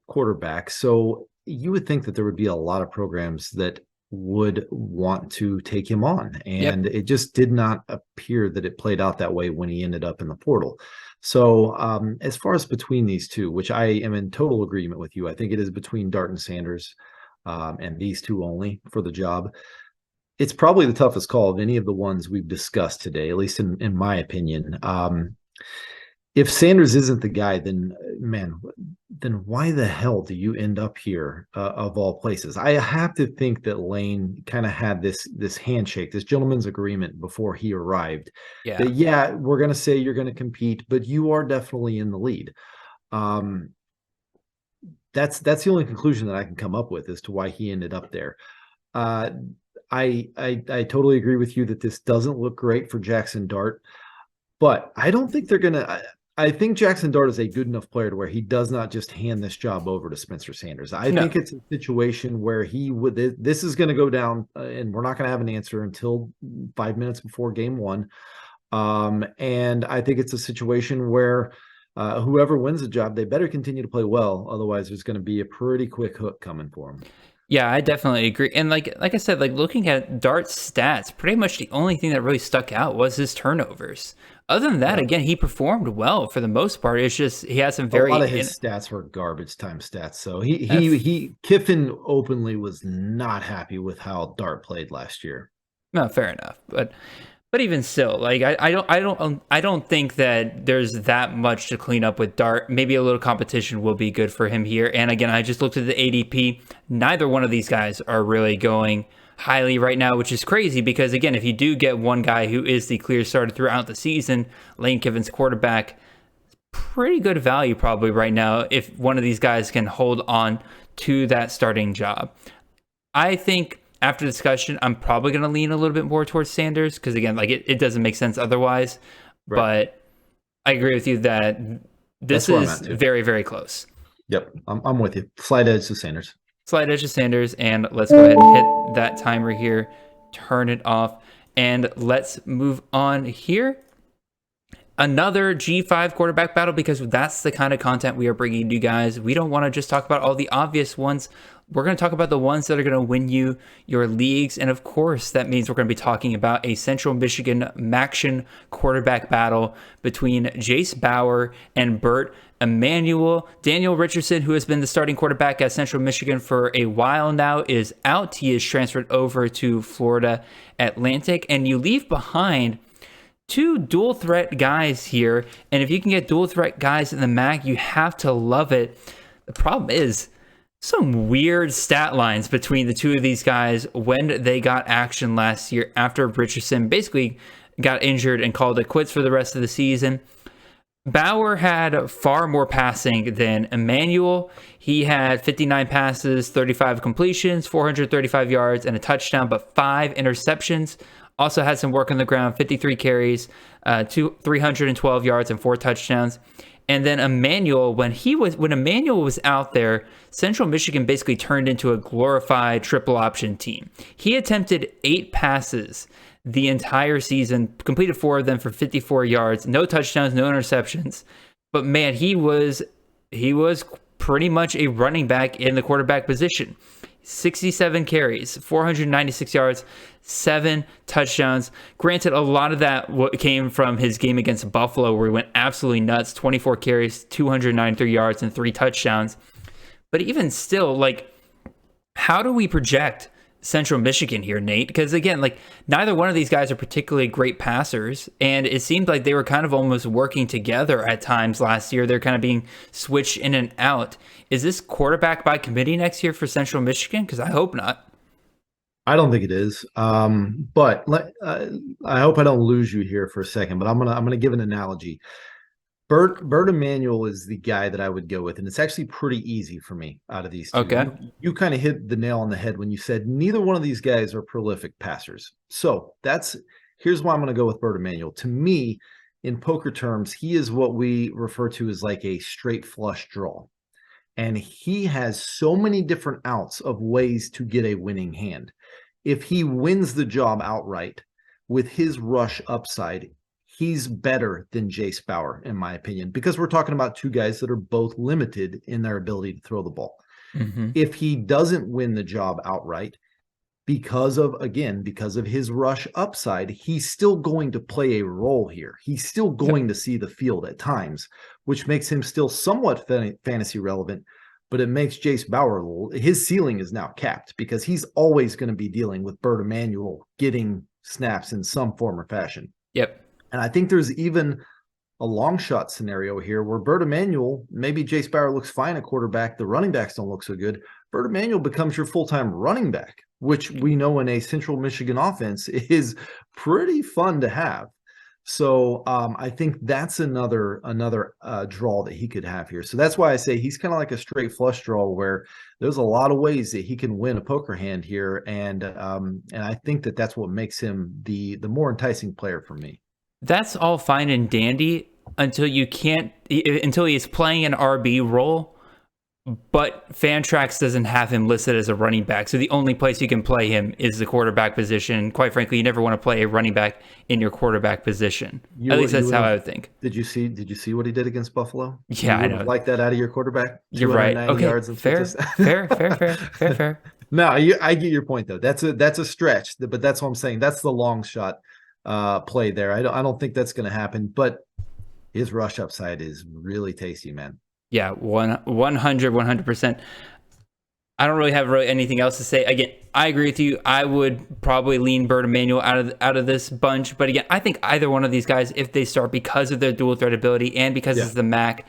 quarterback. So you would think that there would be a lot of programs that would want to take him on, and It just did not appear that it played out that way when he ended up in the portal. So as far as between these two, which I am in total agreement with you, I think it is between Dart and Sanders, and these two only for the job. It's probably the toughest call of any of the ones we've discussed today, at least in my opinion. If Sanders isn't the guy, then why the hell do you end up here of all places? I have to think that Lane kind of had this handshake, this gentleman's agreement before he arrived. That, we're going to say you're going to compete, but you are definitely in the lead. That's the only conclusion that I can come up with as to why he ended up there. I totally agree with you that this doesn't look great for Jackson Dart, but I don't think they're going to. I think Jackson Dart is a good enough player to where he does not just hand this job over to Spencer Sanders. I think it's a situation where this is going to go down, and we're not going to have an answer until 5 minutes before game one. And I think it's a situation where whoever wins the job, they better continue to play well. Otherwise, there's going to be a pretty quick hook coming for him. Yeah, I definitely agree. And like I said, like looking at Dart's stats, pretty much the only thing that really stuck out was his turnovers. Other than that, again, he performed well for the most part. It's just he had some a lot of his stats were garbage time stats. So Kiffin openly was not happy with how Dart played last year. No, fair enough. But But even still, like I don't think that there's that much to clean up with Dart. Maybe a little competition will be good for him here. And again, I just looked at the ADP. Neither one of these guys are really going highly right now, which is crazy because again, if you do get one guy who is the clear starter throughout the season, Lane Kiffin's quarterback, pretty good value probably right now if one of these guys can hold on to that starting job. I think after discussion, I'm probably going to lean a little bit more towards Sanders because, again, like it doesn't make sense otherwise. Right. But I agree with you that this is very, very close. Yep, I'm with you. Slight edge to Sanders. Slight edge to Sanders. And let's go ahead and hit that timer here. Turn it off. And let's move on here. Another G5 quarterback battle because that's the kind of content we are bringing to you guys. We don't want to just talk about all the obvious ones. We're going to talk about the ones that are going to win you your leagues. And of course, that means we're going to be talking about a Central Michigan Maction quarterback battle between Jace Bauer and Bert Emanuel. Daniel Richardson, who has been the starting quarterback at Central Michigan for a while now, is out. He is transferred over to Florida Atlantic. And you leave behind two dual threat guys here. And if you can get dual threat guys in the MAC, you have to love it. The problem is some weird stat lines between the two of these guys when they got action last year after Richardson basically got injured and called it quits for the rest of the season. Bauer had far more passing than Emanuel. He had 59 passes, 35 completions, 435 yards, and a touchdown, but 5 interceptions. Also had some work on the ground, 53 carries, 312 yards, and 4 touchdowns. And then Emanuel, when Emanuel was out there, Central Michigan basically turned into a glorified triple option team. He attempted 8 passes the entire season, completed 4 of them for 54 yards, no touchdowns, no interceptions. But man, he was pretty much a running back in the quarterback position. 67 carries, 496 yards, 7 touchdowns. Granted, a lot of that came from his game against Buffalo, where he went absolutely nuts. 24 carries, 293 yards, and 3 touchdowns. But even still, like, how do we project Central Michigan here, Nate? Because again, like, neither one of these guys are particularly great passers, and it seemed like they were kind of almost working together at times last year. They're kind of being switched in and out. Is this quarterback by committee next year for Central Michigan? Because I hope not. I don't think it is. But I hope I don't lose you here for a second. But I'm gonna give an analogy. Bert Emanuel is the guy that I would go with, and it's actually pretty easy for me out of these two. Okay. You kind of hit the nail on the head when you said neither one of these guys are prolific passers. So here's why I'm going to go with Bert Emanuel. To me, in poker terms, he is what we refer to as like a straight flush draw. And he has so many different outs of ways to get a winning hand. If he wins the job outright with his rush upside, he's better than Jace Bauer, in my opinion, because we're talking about two guys that are both limited in their ability to throw the ball. Mm-hmm. If he doesn't win the job outright, because of his rush upside, he's still going to play a role here. He's still going to see the field at times, which makes him still somewhat fantasy relevant, but it makes Jace Bauer, his ceiling is now capped because he's always going to be dealing with Bert Emanuel getting snaps in some form or fashion. Yep. And I think there's even a long shot scenario here where Bert Emanuel, maybe Jace Bauer looks fine at quarterback, the running backs don't look so good. Bert Emanuel becomes your full-time running back, which we know in a Central Michigan offense is pretty fun to have. So I think that's another draw that he could have here. So that's why I say he's kind of like a straight flush draw where there's a lot of ways that he can win a poker hand here. And I think that's what makes him the more enticing player for me. That's all fine and dandy until he is playing an RB role, but Fantrax doesn't have him listed as a running back. So the only place you can play him is the quarterback position. Quite frankly, you never want to play a running back in your quarterback position. At least that's how I would think. Did you see what he did against Buffalo? Yeah, I know. Like that out of your quarterback? You're right. Okay, yards and fair. No, I get your point though. That's a stretch, but that's what I'm saying. That's the long shot play there. I don't think that's going to happen, but his rush upside is really tasty, man. Yeah, 100%. I don't really have anything else to say. Again, I agree with you. I would probably lean Bird Emanuel out of this bunch. But again, I think either one of these guys, if they start because of their dual threat ability and because it's the Mac,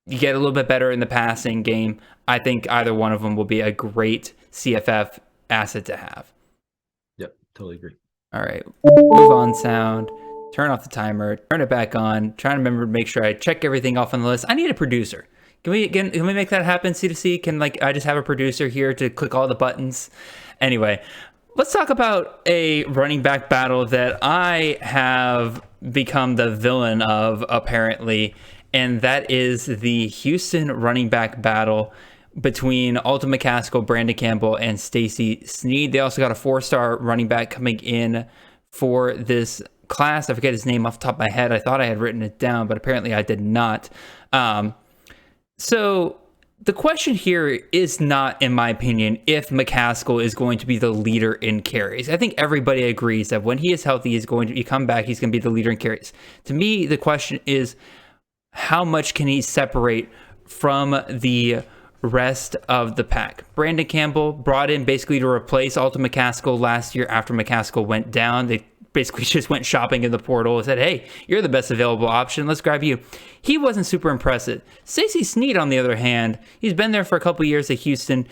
you get a little bit better in the passing game. I think either one of them will be a great CFF asset to have. Yep, totally agree. All right, move on sound. Turn off the timer. Turn it back on. Trying to remember to make sure I check everything off on the list. I need a producer. Can we make that happen, C2C? Can I just have a producer here to click all the buttons? Anyway, let's talk about a running back battle that I have become the villain of, apparently, and that is the Houston running back battle between Alton McCaskill, Brandon Campbell, and Stacey Sneed. They also got a 4-star running back coming in for this class. I forget his name off the top of my head. I thought I had written it down, but apparently I did not. So the question here is not, in my opinion, if McCaskill is going to be the leader in carries. I think everybody agrees that when he is healthy, he's going to come back, he's going to be the leader in carries. To me, the question is, how much can he separate from the rest of the pack? Brandon Campbell brought in basically to replace Alton McCaskill last year after McCaskill went down. They basically just went shopping in the portal and said, hey, you're the best available option. Let's grab you. He wasn't super impressive. Stacey Sneed, on the other hand, he's been there for a couple years at Houston.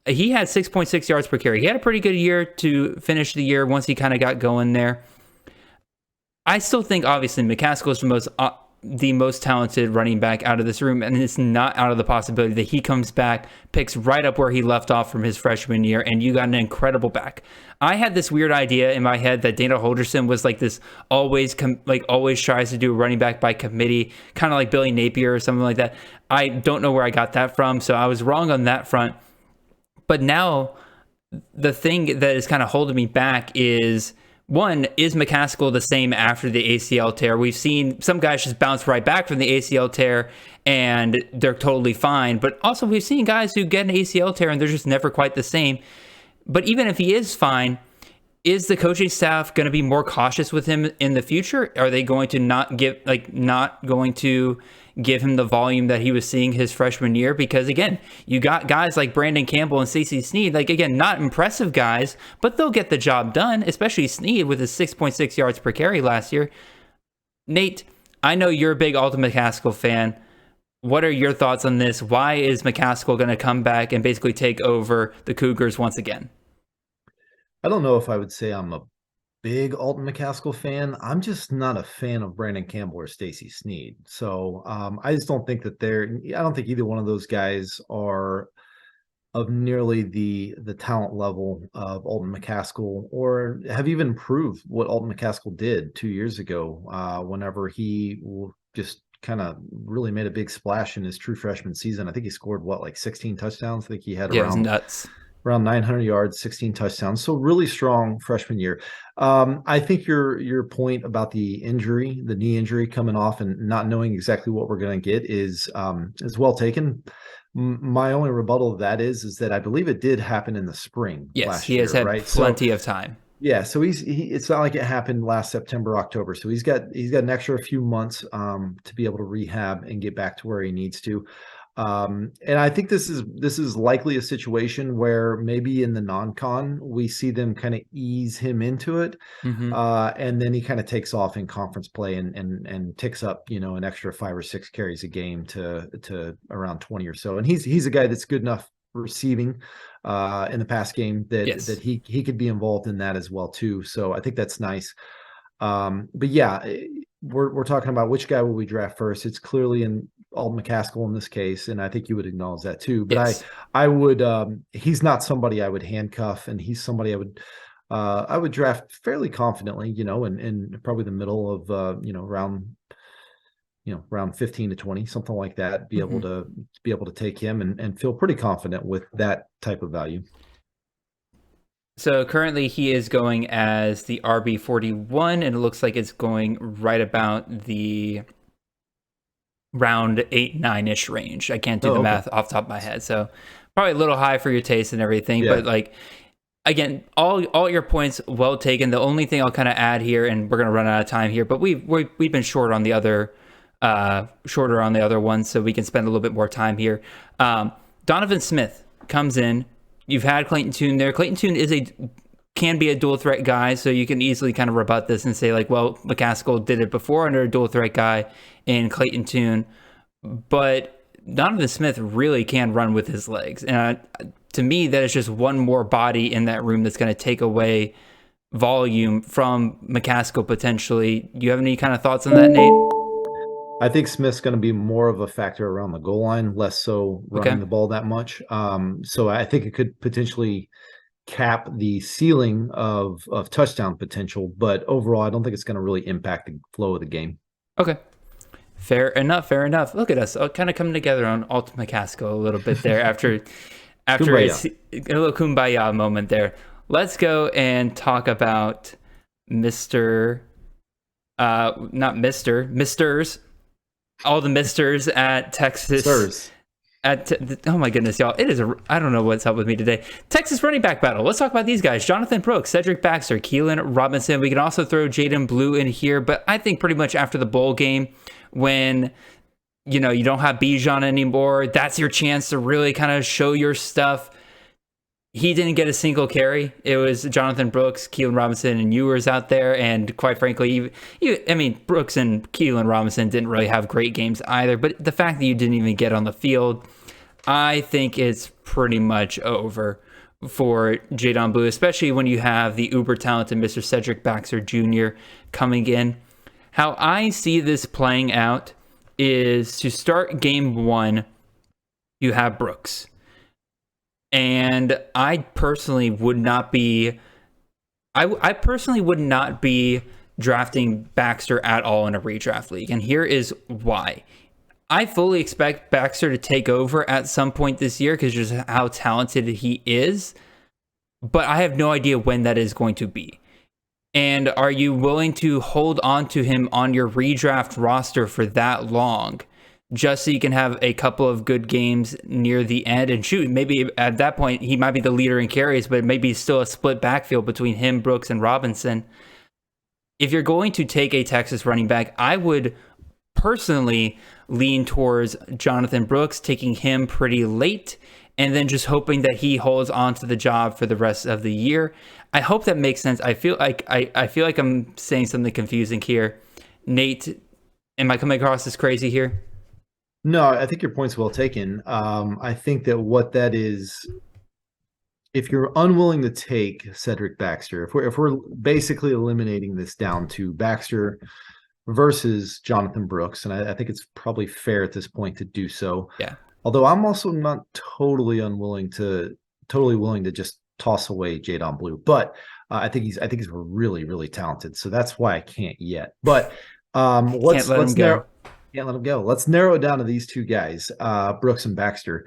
He had 6.6 yards per carry. He had a pretty good year to finish the year once he kind of got going there. I still think, obviously, McCaskill is the most talented running back out of this room, and it's not out of the possibility that he comes back, picks right up where he left off from his freshman year, and you got an incredible back. I had this weird idea in my head that Dana Holgerson was like this always tries to do a running back by committee, kind of like Billy Napier or something like that. I don't know where I got that from, so I was wrong on that front. But now the thing that is kind of holding me back is, one, is McCaskill the same after the ACL tear? We've seen some guys just bounce right back from the ACL tear and they're totally fine. But also we've seen guys who get an ACL tear and they're just never quite the same. But even if he is fine, is the coaching staff going to be more cautious with him in the future? Are they going to not going to give him the volume that he was seeing his freshman year? Because again, you got guys like Brandon Campbell and Stacey Sneed, again, not impressive guys, but they'll get the job done, especially Sneed with his 6.6 yards per carry last year. Nate, I know you're a big Alton McCaskill fan. What are your thoughts on this? Why is McCaskill going to come back and basically take over the Cougars once again? I don't know if I would say I'm a big Alton McCaskill fan. I'm just not a fan of Brandon Campbell or Stacey Sneed. So I just don't think that I don't think either one of those guys are of nearly the talent level of Alton McCaskill, or have even proved what Alton McCaskill did 2 years ago, whenever he just kind of really made a big splash in his true freshman season. I think he scored 16 touchdowns. I think he had around 900 yards, 16 touchdowns. So really strong freshman year. I think your point about the knee injury coming off and not knowing exactly what we're going to get is well taken. My only rebuttal of that is that I believe it did happen in the spring. Yes, he has had plenty of time. Yeah, so it's not like it happened last September, October. So he's got an extra few months to be able to rehab and get back to where he needs to. And I think this is likely a situation where maybe in the non-con we see them kind of ease him into it, and then he kind of takes off in conference play and ticks up an extra 5 or 6 carries a game to around 20 or so. And he's a guy that's good enough receiving in the pass game that he could be involved in that as well too. So I think that's nice. But yeah, we're talking about which guy will we draft first. It's clearly in Alton McCaskill in this case, and I think you would acknowledge that too. But I would he's not somebody I would handcuff, and he's somebody I would draft fairly confidently, in probably the middle of around 15 to 20, something like that. Be able to take him and feel pretty confident with that type of value. So currently he is going as the RB41, and it looks like it's going right about the round 8-9-ish range. I can't do the math off the top of my head, so probably a little high for your taste and everything. Yeah. But again, all your points well taken. The only thing I'll kind of add here, and we're gonna run out of time here, but we've been shorter on the other ones, so we can spend a little bit more time here. Donovan Smith comes in you've had Clayton Tune there. Clayton Tune can be a dual threat guy, so you can easily kind of rebut this and say like, well, McCaskill did it before under a dual threat guy in Clayton Tune, but Donovan Smith really can run with his legs, and to me, that is just one more body in that room that's going to take away volume from McCaskill potentially. You have any kind of thoughts on that, Nate? I think Smith's going to be more of a factor around the goal line, less so running the ball that much. So I think it could potentially cap the ceiling of touchdown potential, but overall, I don't think it's going to really impact the flow of the game. Okay. Fair enough. Look at us kind of coming together on Ultimate McCaskill a little bit there after a little kumbaya moment there. Let's go and talk about Misters, all the misters at Texas. Sirs. Oh my goodness, y'all. I don't know what's up with me today. Texas running back battle. Let's talk about these guys. Jonathan Brooks, Cedric Baxter, Keelan Robinson. We can also throw Jaden Blue in here, but I think pretty much after the bowl game, when you don't have Bijan anymore, that's your chance to really kind of show your stuff. He didn't get a single carry. It was Jonathan Brooks, Keelan Robinson, and Ewers out there. And quite frankly, Brooks and Keelan Robinson didn't really have great games either. But the fact that you didn't even get on the field, I think it's pretty much over for Jaden Blue, especially when you have the uber talented Mr. Cedric Baxter Jr. coming in. How I see this playing out is to start game one, you have Brooks. And I personally would not be drafting Baxter at all in a redraft league. And here is why. I fully expect Baxter to take over at some point this year because just how talented he is. But I have no idea when that is going to be. And are you willing to hold on to him on your redraft roster for that long? Just so you can have a couple of good games near the end. And shoot, maybe at that point, he might be the leader in carries, but maybe still a split backfield between him, Brooks, and Robinson. If you're going to take a Texas running back, I would personally lean towards Jonathan Brooks, taking him pretty late, and then just hoping that he holds on to the job for the rest of the year. I hope that makes sense. I feel like I'm saying something confusing here. Nate, am I coming across as crazy here? No, I think your point's well taken. I think that what that is, if you're unwilling to take Cedric Baxter, if we're basically eliminating this down to Baxter versus Jonathan Brooks, and I think it's probably fair at this point to do so. Yeah. Although I'm also not totally willing to just toss away Jaden Blue, but I think he's really, really talented. So that's why I can't yet. But let's narrow. Can't let him go. Let's narrow it down to these two guys, Brooks and Baxter.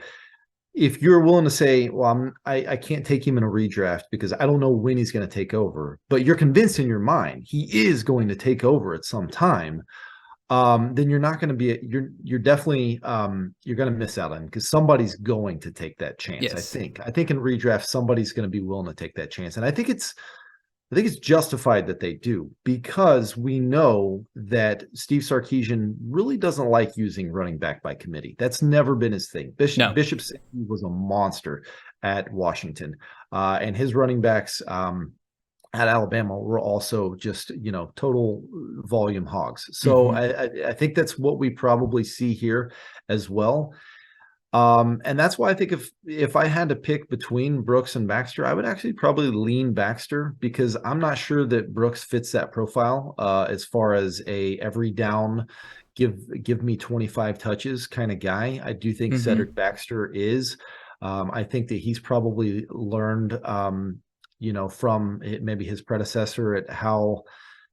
If you're willing to say, well, I can't take him in a redraft because I don't know when he's going to take over, but you're convinced in your mind he is going to take over at some time, then you're not going to be you're definitely you're going to miss out on him because somebody's going to take that chance. Yes. I think in redraft somebody's going to be willing to take that chance, and I think it's justified that they do because we know that Steve Sarkisian really doesn't like using running back by committee. That's never been his thing. Bishop was a monster at Washington, and his running backs at Alabama were also just total volume hogs. So I think that's what we probably see here as well. And that's why I think if I had to pick between Brooks and Baxter, I would actually probably lean Baxter because I'm not sure that Brooks fits that profile as far as a every down, give me 25 touches kind of guy. I do think Cedric Baxter is. I think that he's probably learned, from maybe his predecessor at how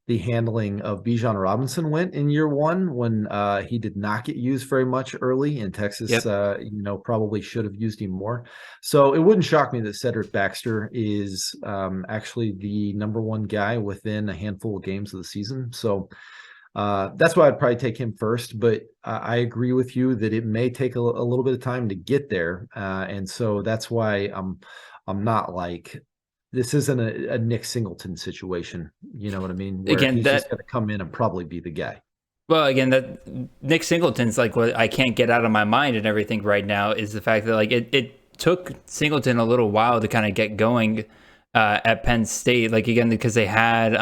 the handling of Bijan Robinson went in year one when he did not get used very much early in Texas. Probably should have used him more. So it wouldn't shock me that Cedric Baxter is actually the number one guy within a handful of games of the season. So that's why I'd probably take him first. But I agree with you that it may take a little bit of time to get there. And so that's why I'm not like, this isn't a Nick Singleton situation. You know what I mean? Where he's just going to come in and probably be the guy. Well, again, that Nick Singleton's like what I can't get out of my mind and everything right now is the fact that like it took Singleton a little while to kind of get going at Penn State. Like, again, because they had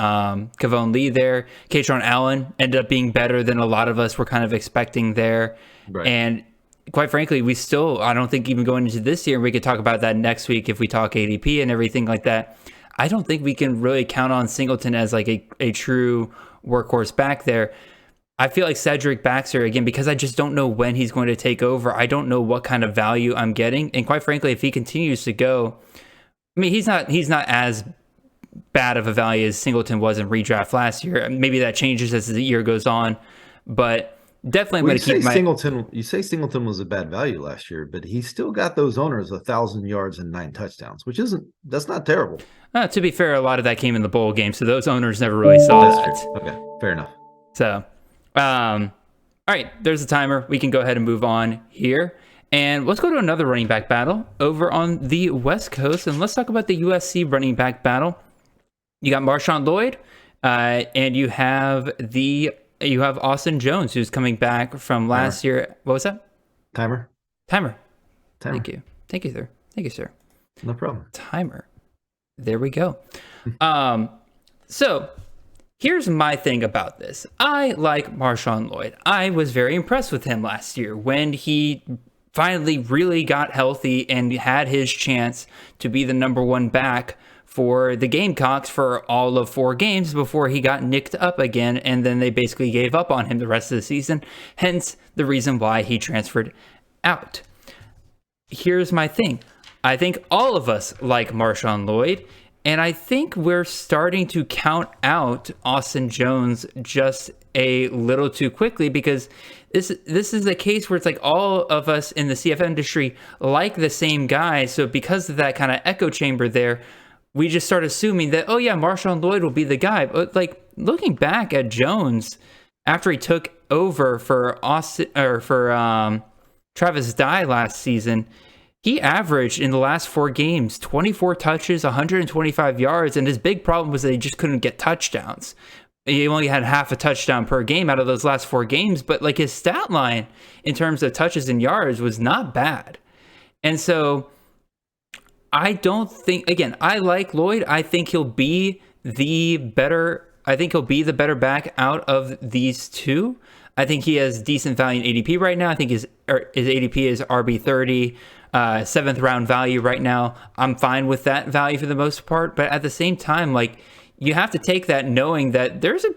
Kavon Lee there. Katron Allen ended up being better than a lot of us were kind of expecting there. Right. And quite frankly, we still, I don't think even going into this year, we could talk about that next week if we talk ADP and everything like that. I don't think we can really count on Singleton as like a true workhorse back there. I feel like Cedric Baxter, again, because I just don't know when he's going to take over. I don't know what kind of value I'm getting. And quite frankly, if he continues to go, I mean, he's not as bad of a value as Singleton was in redraft last year. Maybe that changes as the year goes on, but definitely I'm going to keep my Singleton. You say Singleton was a bad value last year, but he still got those owners 1,000 yards and 9 touchdowns, that's not terrible. To be fair, a lot of that came in the bowl game, so those owners never really saw that. Okay, fair enough. So, all right, there's the timer. We can go ahead and move on here. And let's go to another running back battle over on the West Coast, and let's talk about the USC running back battle. You got Marshawn Lloyd, and you have Austin Jones, who's coming back from last year. What was that? Timer. Thank you, sir. Thank you, sir. No problem. Timer. There we go. So here's my thing about this. I like Marshawn Lloyd. I was very impressed with him last year when he finally really got healthy and had his chance to be the number one back for the Gamecocks for all of 4 games before he got nicked up again, and then they basically gave up on him the rest of the season, hence the reason why he transferred out. Here's my thing. I think all of us like Marshawn Lloyd, and I think we're starting to count out Austin Jones just a little too quickly, because this is a case where it's like all of us in the CFL industry like the same guy. So because of that kind of echo chamber there, we just start assuming that, oh yeah, Marshawn Lloyd will be the guy. But like looking back at Jones after he took over for Travis Dye last season, he averaged in the last 4 games 24 touches, 125 yards, and his big problem was that he just couldn't get touchdowns. He only had half a touchdown per game out of those last 4 games, but like his stat line in terms of touches and yards was not bad. And so I don't think, again, I like Lloyd. I think he'll be the better back out of these two. I think he has decent value in ADP right now. I think his ADP is RB30, 7th round value right now. I'm fine with that value for the most part, but at the same time, like, you have to take that knowing that there's a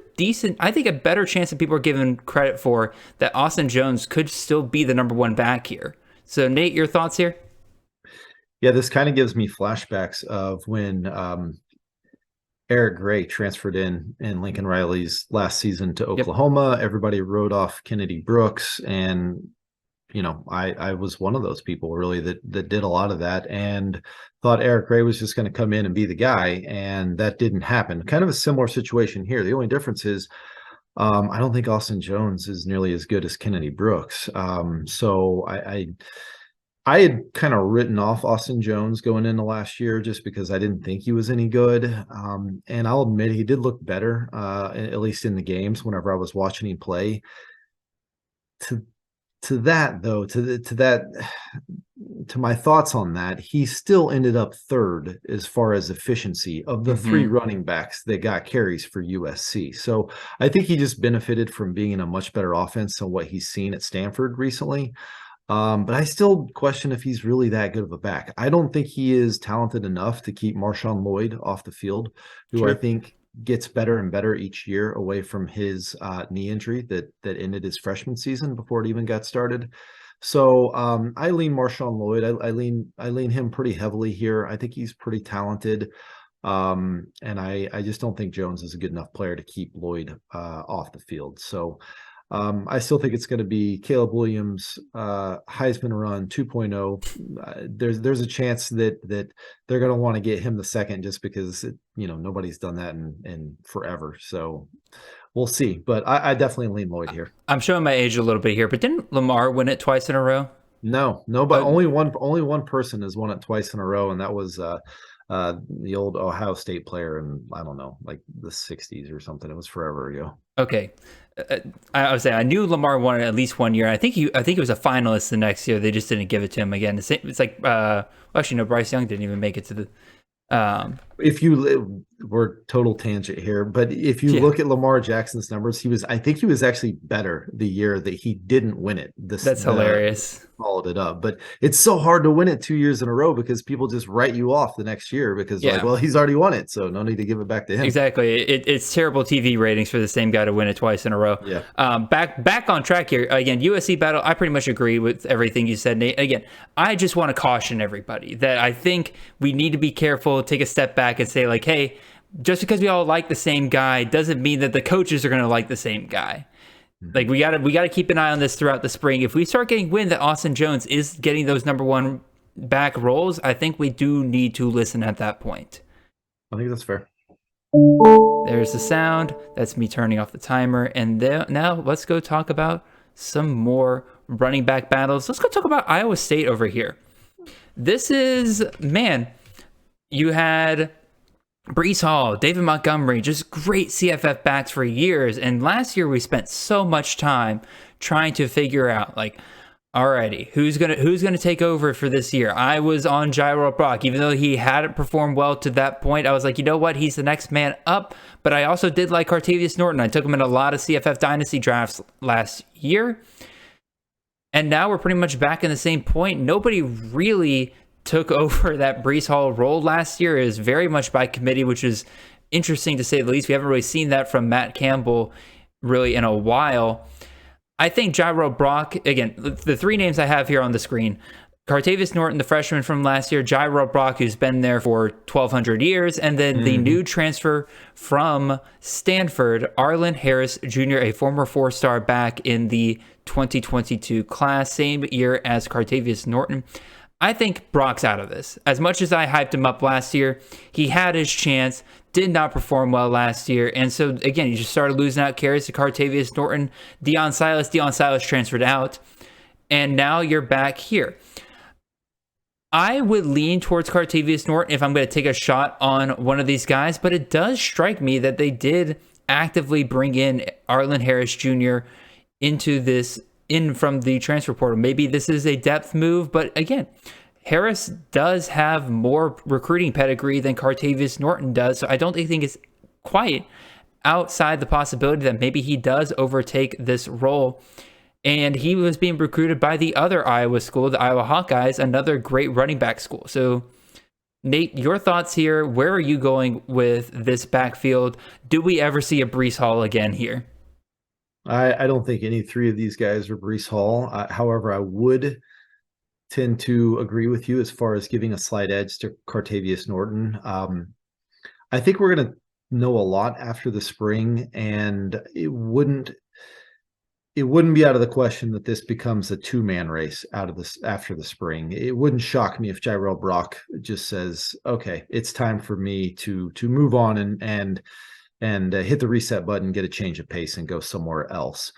better chance that people are given credit for that Austin Jones could still be the number one back here. So Nate, your thoughts here? Yeah, this kind of gives me flashbacks of when Eric Gray transferred in Lincoln Riley's last season to Oklahoma. Yep. Everybody wrote off Kennedy Brooks, and I was one of those people really that did a lot of that and thought Eric Gray was just going to come in and be the guy, and that didn't happen. Kind of a similar situation here. The only difference is I don't think Austin Jones is nearly as good as Kennedy Brooks. So I had kind of written off Austin Jones going into last year just because I didn't think he was any good. And I'll admit he did look better, at least in the games whenever I was watching him play. To my thoughts on that, he still ended up 3rd as far as efficiency of the 3 running backs that got carries for USC. So I think he just benefited from being in a much better offense than what he's seen at Stanford recently. But I still question if he's really that good of a back. I don't think he is talented enough to keep Marshawn Lloyd off the field, who I think gets better and better each year away from his knee injury that ended his freshman season before it even got started. So I lean Marshawn Lloyd. I lean him pretty heavily here. I think he's pretty talented. And I just don't think Jones is a good enough player to keep Lloyd off the field. So I still think it's going to be Caleb Williams, Heisman run 2.0. There's a chance that they're going to want to get him the second just because nobody's done that in forever. So we'll see. But I definitely lean Lloyd here. I'm showing my age a little bit here, but didn't Lamar win it twice in a row? No, but only one person has won it twice in a row, and that was the old Ohio State player in, I don't know, like the 60s or something. It was forever ago. Okay. I was saying I knew Lamar won it at least one year. I think he was a finalist the next year. They just didn't give it to him again. It's like actually no, Bryce Young didn't even make it to the If you we're total tangent here, but if you look at Lamar Jackson's numbers, I think he was actually better the year that he didn't win it. That's hilarious. Followed it up, but it's so hard to win it 2 years in a row because people just write you off the next year because like, well, he's already won it, so no need to give it back to him. Exactly. It's terrible TV ratings for the same guy to win it twice in a row. Yeah. Back on track here again. USC battle. I pretty much agree with everything you said, Nate. Again, I just want to caution everybody that I think we need to be careful, take a step back, and say like, hey, just because we all like the same guy doesn't mean that the coaches are going to like the same guy. Like we gotta keep an eye on this throughout the spring. If we start getting wind that Austin Jones is getting those number one back roles, I think we do need to listen at that point. I think that's fair. There's the sound. That's me turning off the timer. And now let's go talk about some more running back battles. Let's go talk about Iowa State over here. This is, man, you had Breece Hall, David Montgomery, just great CFF backs for years. And last year we spent so much time trying to figure out, like, alrighty, who's gonna take over for this year? I was on Jared Brock, even though he hadn't performed well to that point. I was like, you know what? He's the next man up. But I also did like Cartavius Norton. I took him in a lot of CFF dynasty drafts last year. And now we're pretty much back in the same point. Nobody really took over that Breece Hall role last year. Is very much by committee, which is interesting to say the least. We haven't really seen that from Matt Campbell really in a while. I think Jairo Brock, again, the three names I have here on the screen, Cartavius Norton, the freshman from last year, Jairo Brock, who's been there for 1,200 years, and then the new transfer from Stanford, Arlen Harris Jr., a former four-star back in the 2022 class, same year as Cartavius Norton. I think Brock's out of this. As much as I hyped him up last year, he had his chance, did not perform well last year. And so, again, you just started losing out carries to Cartavius Norton. Deion Silas transferred out. And now you're back here. I would lean towards Cartavius Norton if I'm going to take a shot on one of these guys. But it does strike me that they did actively bring in Arlen Harris Jr. in from the transfer portal. Maybe this is a depth move, but again, Harris does have more recruiting pedigree than Cartavius Norton does, so I don't think it's quite outside the possibility that maybe he does overtake this role. And he was being recruited by the other Iowa school, the Iowa Hawkeyes, another great running back school. So, Nate, your thoughts here. Where are you going with this backfield? Do we ever see a Breece Hall again here? I don't think any three of these guys are Breece Hall. However, I would tend to agree with you as far as giving a slight edge to Cartavius Norton. I think we're going to know a lot after the spring, and it wouldn't be out of the question that this becomes a two-man race out of this after the spring. It wouldn't shock me if Jairo Brock just says, "Okay, it's time for me to move on and hit the reset button, get a change of pace, and go somewhere else."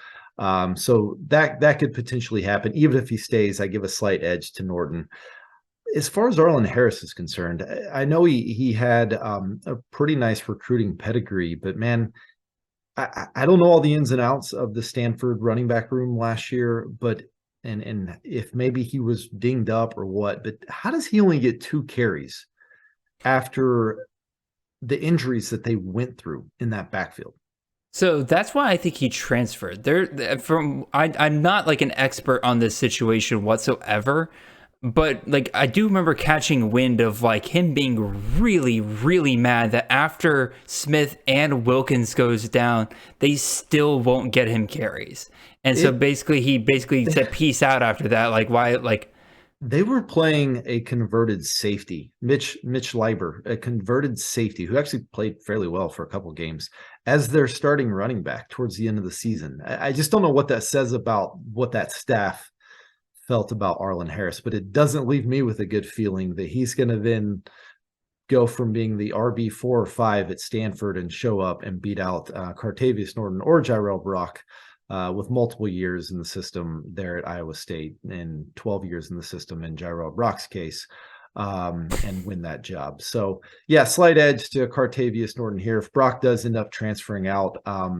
So that could potentially happen. Even if he stays, I give a slight edge to Norton. As far as Arlen Harris is concerned, I know he had a pretty nice recruiting pedigree, but man, I don't know all the ins and outs of the Stanford running back room last year, but and if maybe he was dinged up or what, but how does he only get 2 carries after the injuries that they went through in that backfield? So that's why I think he transferred. I'm not like an expert on this situation whatsoever, but like I do remember catching wind of like him being really, really mad that after Smith and Wilkins goes down, they still won't get him carries. And so he said peace out after that. Like why? Like they were playing a converted safety, Mitch Leiber, a converted safety who actually played fairly well for a couple of games as their starting running back towards the end of the season. I just don't know what that says about what that staff felt about Arlen Harris, but it doesn't leave me with a good feeling that he's going to then go from being the RB4 or 5 at Stanford and show up and beat out Cartavius Norton or Jairo Brock with multiple years in the system there at Iowa State and 12 years in the system in Jairo Brock's case. and win that job. So yeah, slight edge to Cartavius Norton here. If Brock does end up transferring out,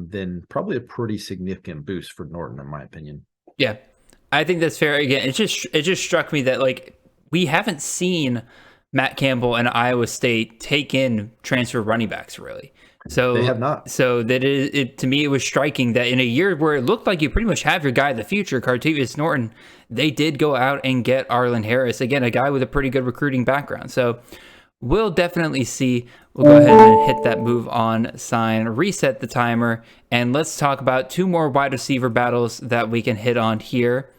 then probably a pretty significant boost for Norton, in my opinion. Yeah, I think that's fair. Again, it just struck me that like we haven't seen Matt Campbell and Iowa State take in transfer running backs really. So they have not. So that it to me, it was striking that in a year where it looked like you pretty much have your guy of the future, Cartavius Norton, they did go out and get Arlen Harris, again, a guy with a pretty good recruiting background. So we'll definitely see. We'll go ahead and hit that move on sign, reset the timer, and let's talk about two more wide receiver battles that we can hit on here.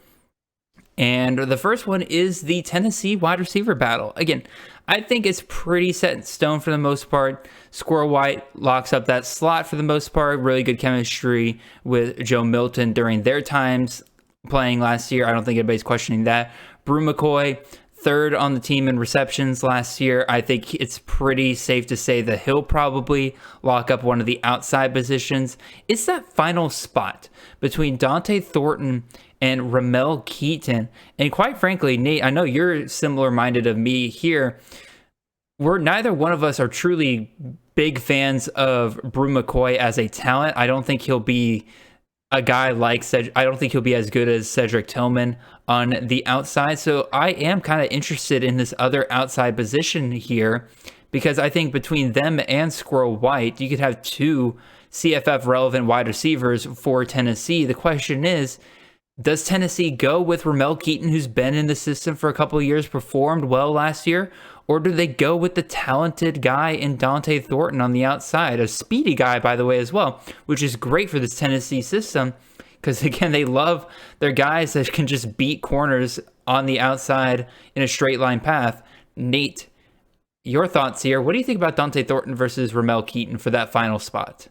And the first one is the Tennessee wide receiver battle. Again, I think it's pretty set in stone for the most part. Squirrel White locks up that slot for the most part. Really good chemistry with Joe Milton during their times playing last year. I don't think anybody's questioning that. Brew McCoy, third on the team in receptions last year. I think it's pretty safe to say that he'll probably lock up one of the outside positions. It's that final spot between Dante Thornton and Ramel Keaton. And quite frankly, Nate, I know you're similar minded of me here. We're neither one of us are truly big fans of Brew McCoy as a talent. I don't think he'll be a guy like I don't think he'll be as good as Cedric Tillman on the outside. So I am kind of interested in this other outside position here, because I think between them and Squirrel White, you could have two CFF relevant wide receivers for Tennessee. The question is, does Tennessee go with Ramel Keaton, who's been in the system for a couple of years, performed well last year? Or do they go with the talented guy in Dante Thornton on the outside? A speedy guy, by the way, as well, which is great for this Tennessee system because, again, they love their guys that can just beat corners on the outside in a straight line path. Nate, your thoughts here. What do you think about Dante Thornton versus Ramel Keaton for that final spot?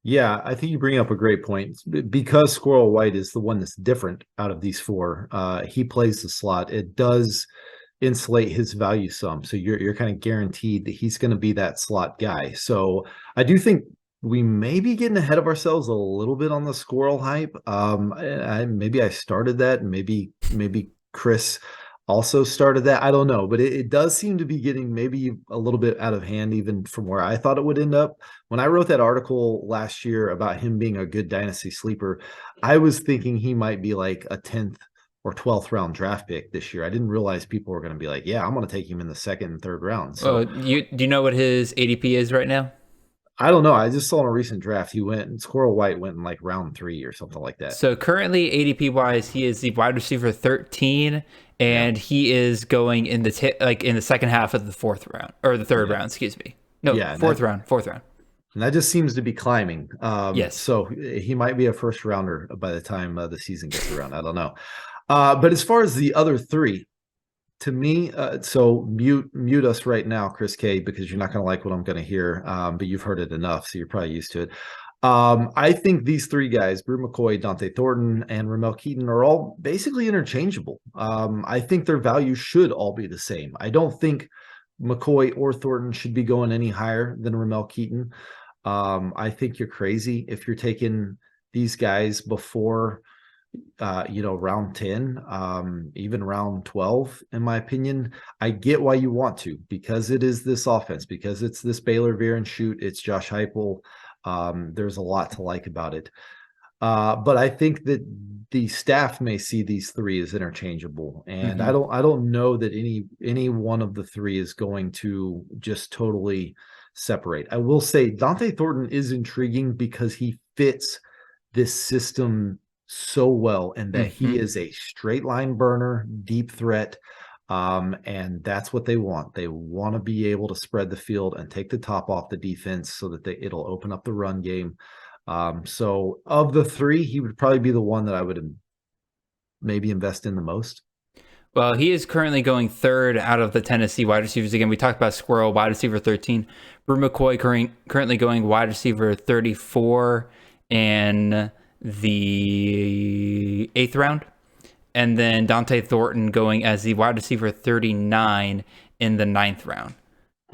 Yeah, I think you bring up a great point. Because Squirrel White is the one that's different out of these four. He plays the slot. It does insulate his value some. So you're kind of guaranteed that he's going to be that slot guy. So I do think we may be getting ahead of ourselves a little bit on the Squirrel hype. Maybe I started that, and maybe Chris also started that. I don't know, but it does seem to be getting maybe a little bit out of hand, even from where I thought it would end up. When I wrote that article last year about him being a good dynasty sleeper, I was thinking he might be like a 10th or 12th round draft pick this year. I didn't realize people were going to be like, yeah, I'm going to take him in the second and third round. So do you know what his ADP is right now? I don't know. I just saw in a recent draft, Squirrel White went in like round 3 or something like that. So currently ADP wise, he is the wide receiver 13, and he is going in the in the second half of the fourth round, or the third round, excuse me. No, fourth round. And that just seems to be climbing. Yes. So he might be a first rounder by the time the season gets around. I don't know. But as far as the other three, to me, so mute us right now, Chris K, because you're not going to like what I'm going to hear. But you've heard it enough, so you're probably used to it. I think these three guys, Brew McCoy, Dante Thornton, and Ramel Keaton, are all basically interchangeable. I think their value should all be the same. I don't think McCoy or Thornton should be going any higher than Ramel Keaton. I think you're crazy if you're taking these guys before round 10, even round 12, in my opinion. I get why you want to, because it is this offense, because it's this Baylor veer and shoot, it's Josh Heupel. There's a lot to like about it. But I think that the staff may see these three as interchangeable. And I don't know that any one of the three is going to just totally separate. I will say Dante Thornton is intriguing because he fits this system so well, and that he is a straight line burner, deep threat. And that's what they want. They want to be able to spread the field and take the top off the defense so that it'll open up the run game. So of the three, he would probably be the one that I would maybe invest in the most. Well, he is currently going third out of the Tennessee wide receivers. Again, we talked about Squirrel, wide receiver 13. Brew McCoy currently going wide receiver 34 in the 8th round. And then Dante Thornton going as the wide receiver 39 in the 9th round.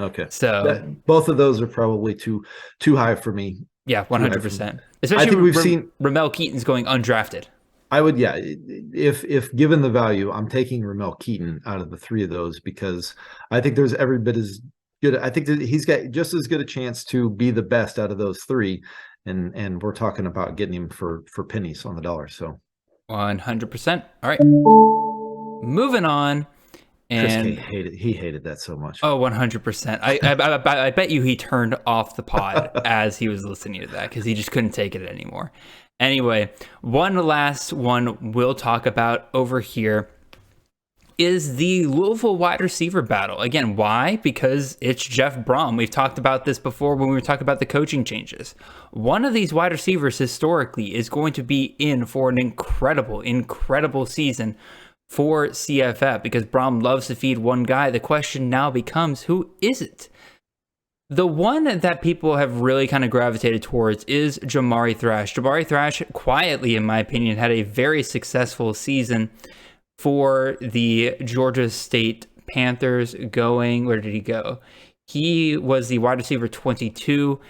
Okay. So both of those are probably too high for me. Yeah, 100%. Especially I think we've seen Ramel Keaton's going undrafted. I would, yeah. If given the value, I'm taking Ramel Keaton out of the three of those because I think there's every bit as good. I think that he's got just as good a chance to be the best out of those three, and we're talking about getting him for pennies on the dollar. So 100%. All right, moving on. Chris K And hated that so much. oh, 100%. I bet you he turned off the pod as he was listening to that because he just couldn't take it anymore. Anyway, one last one we'll talk about over here is the Louisville wide receiver battle. Again, why? Because it's Jeff Brom. We've talked about this before when we were talking about the coaching changes. One of these wide receivers historically is going to be in for an incredible season for CFF because Brom loves to feed one guy. The question now becomes, who is it? The one that people have really kind of gravitated towards is Jamari Thrash. Jamari Thrash, quietly, in my opinion, had a very successful season for the Georgia State Panthers going, where did he go? He was the wide receiver 22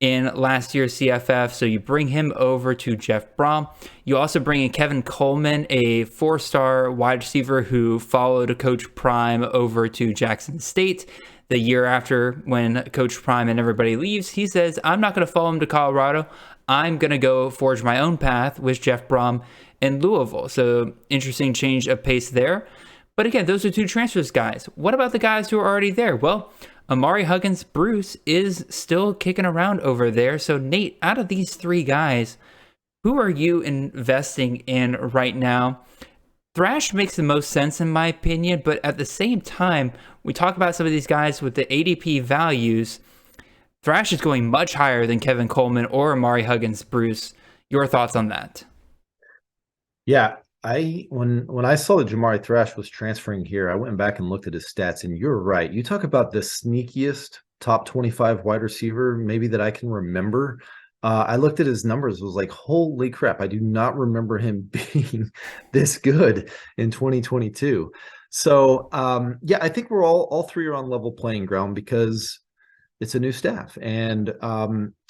in last year's CFF. So you bring him over to Jeff Brom. You also bring in Kevin Coleman, a 4-star wide receiver who followed Coach Prime over to Jackson State. The year after, when Coach Prime and everybody leaves, he says, I'm not going to follow him to Colorado. I'm going to go forge my own path with Jeff Brom in Louisville. So interesting change of pace there. But again, those are two transfers guys. What about the guys who are already there? Well, Amari Huggins Bruce is still kicking around over there. So Nate, out of these three guys, who are you investing in right now? Thrash makes the most sense in my opinion, but at the same time, we talk about some of these guys with the ADP values. Thrash is going much higher than Kevin Coleman or Amari Huggins Bruce. Your thoughts on that? Yeah, when I saw that Jamari Thrash was transferring here, I went back and looked at his stats, and you're right. You talk about the sneakiest top 25 wide receiver maybe that I can remember. I looked at his numbers, was like, holy crap, I do not remember him being this good in 2022. So yeah, I think we're all three are on level playing ground because it's a new staff. And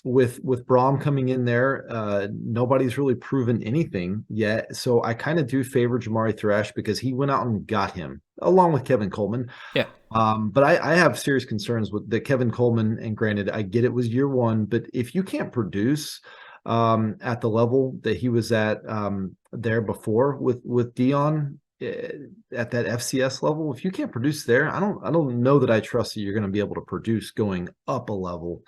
with Brom coming in there, nobody's really proven anything yet. So I kind of do favor Jamari Thrash because he went out and got him along with Kevin Coleman. Yeah. But I have serious concerns with the Kevin Coleman, and granted, I get it was year one, but if you can't produce at the level that he was at there before with Dion at that FCS level, if you can't produce there, I don't know that I trust that you're going to be able to produce going up a level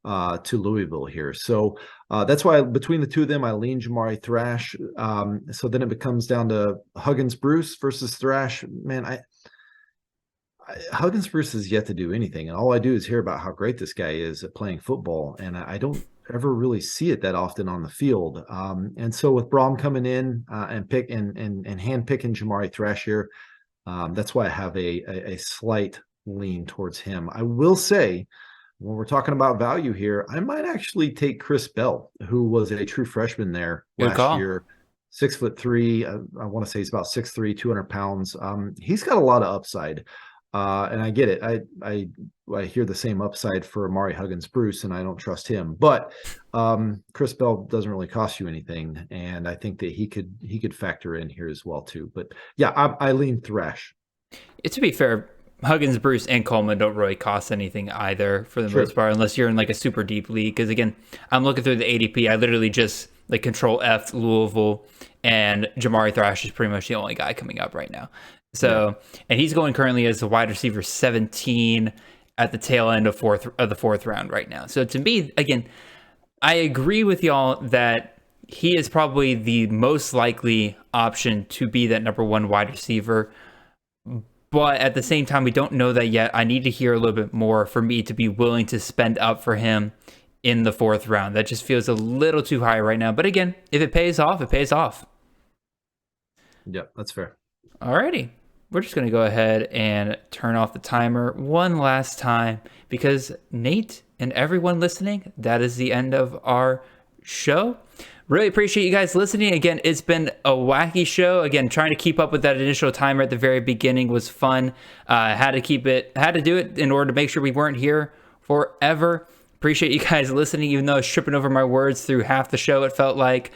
to Louisville here. So that's why between the two of them, I lean Jamari Thrash. So then it becomes down to Huggins Bruce versus Thrash. Man, Huggins Bruce has yet to do anything, and all I do is hear about how great this guy is at playing football, and I don't ever really see it that often on the field. And so with Brom coming in and pick and hand picking Jamari Thrash here, that's why I have a slight lean towards him. I will say, when we're talking about value here, I might actually take Chris Bell, who was a true freshman there last year. 6'3". I want to say he's about 6'3", 200 pounds. He's got a lot of upside. And I get it. I hear the same upside for Amari Huggins Bruce, and I don't trust him. But Chris Bell doesn't really cost you anything, and I think that he could factor in here as well too. But yeah, I lean Thrash. To be fair, Huggins Bruce and Coleman don't really cost anything either for the most part, unless you're in like a super deep league. Because again, I'm looking through the ADP. I literally just like Control F Louisville, and Jamari Thrash is pretty much the only guy coming up right now. So, and he's going currently as a wide receiver 17 at the tail end of the fourth round right now. So to me, again, I agree with y'all that he is probably the most likely option to be that number one wide receiver. But at the same time, we don't know that yet. I need to hear a little bit more for me to be willing to spend up for him in the fourth round. That just feels a little too high right now. But again, if it pays off, it pays off. Yeah, that's fair. Alrighty. We're just going to go ahead and turn off the timer one last time because Nate and everyone listening, that is the end of our show. Really appreciate you guys listening. Again, it's been a wacky show. Again, trying to keep up with that initial timer at the very beginning was fun. Had to do it in order to make sure we weren't here forever. Appreciate you guys listening, even though I was tripping over my words through half the show, it felt like.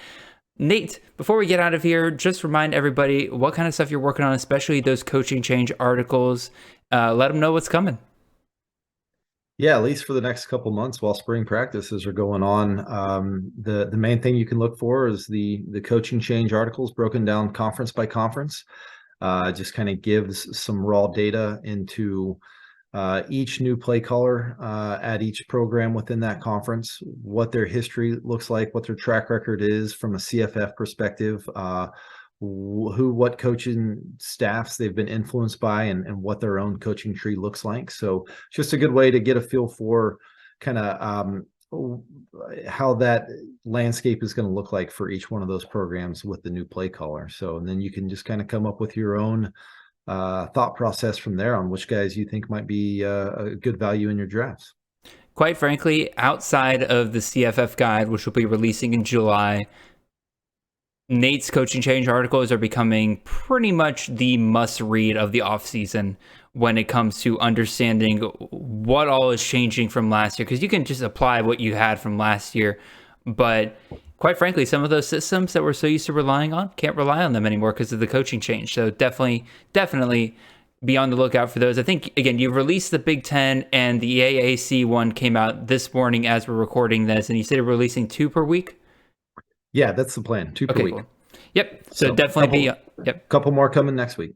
Nate, before we get out of here, just remind everybody what kind of stuff you're working on, especially those coaching change articles. Let them know what's coming. Yeah, at least for the next couple months while spring practices are going on. The main thing you can look for is the coaching change articles broken down conference by conference. Just kind of gives some raw data into each new play caller at each program within that conference, what their history looks like, what their track record is from a CFF perspective, what coaching staffs they've been influenced by, and what their own coaching tree looks like. So just a good way to get a feel for kind of how that landscape is going to look like for each one of those programs with the new play caller. So, and then you can just kind of come up with your own thought process from there on which guys you think might be a good value in your drafts. Quite frankly, outside of the CFF guide, which will be releasing in July, Nate's coaching change articles are becoming pretty much the must read of the offseason when it comes to understanding what all is changing from last year. Because you can just apply what you had from last year. But quite frankly, some of those systems that we're so used to relying on, can't rely on them anymore because of the coaching change. So definitely be on the lookout for those. I think, again, you released the Big Ten, and the AAC one came out this morning as we're recording this. And you said you're releasing 2 per week? Yeah, that's the plan. 2 per week. Cool. Yep. So definitely couple more coming next week.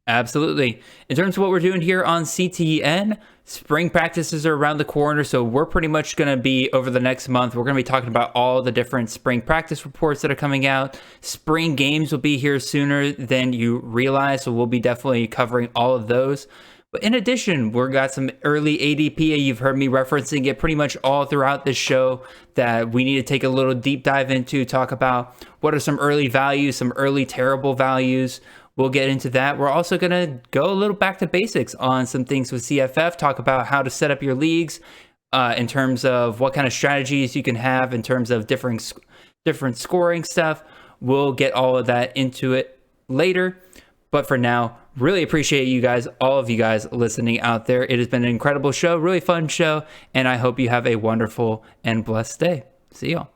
Absolutely. In terms of what we're doing here on CTN, spring practices are around the corner. So we're pretty much going to be, over the next month, we're going to be talking about all the different spring practice reports that are coming out. Spring games will be here sooner than you realize. So we'll be definitely covering all of those. But in addition, we've got some early ADP. You've heard me referencing it pretty much all throughout this show that we need to take a little deep dive into, talk about what are some early values, some early terrible values. We'll get into that. We're also going to go a little back to basics on some things with CFF, talk about how to set up your leagues in terms of what kind of strategies you can have in terms of different scoring stuff. We'll get all of that into it later. But for now, really appreciate you guys, all of you guys listening out there. It has been an incredible show, really fun show, and I hope you have a wonderful and blessed day. See y'all.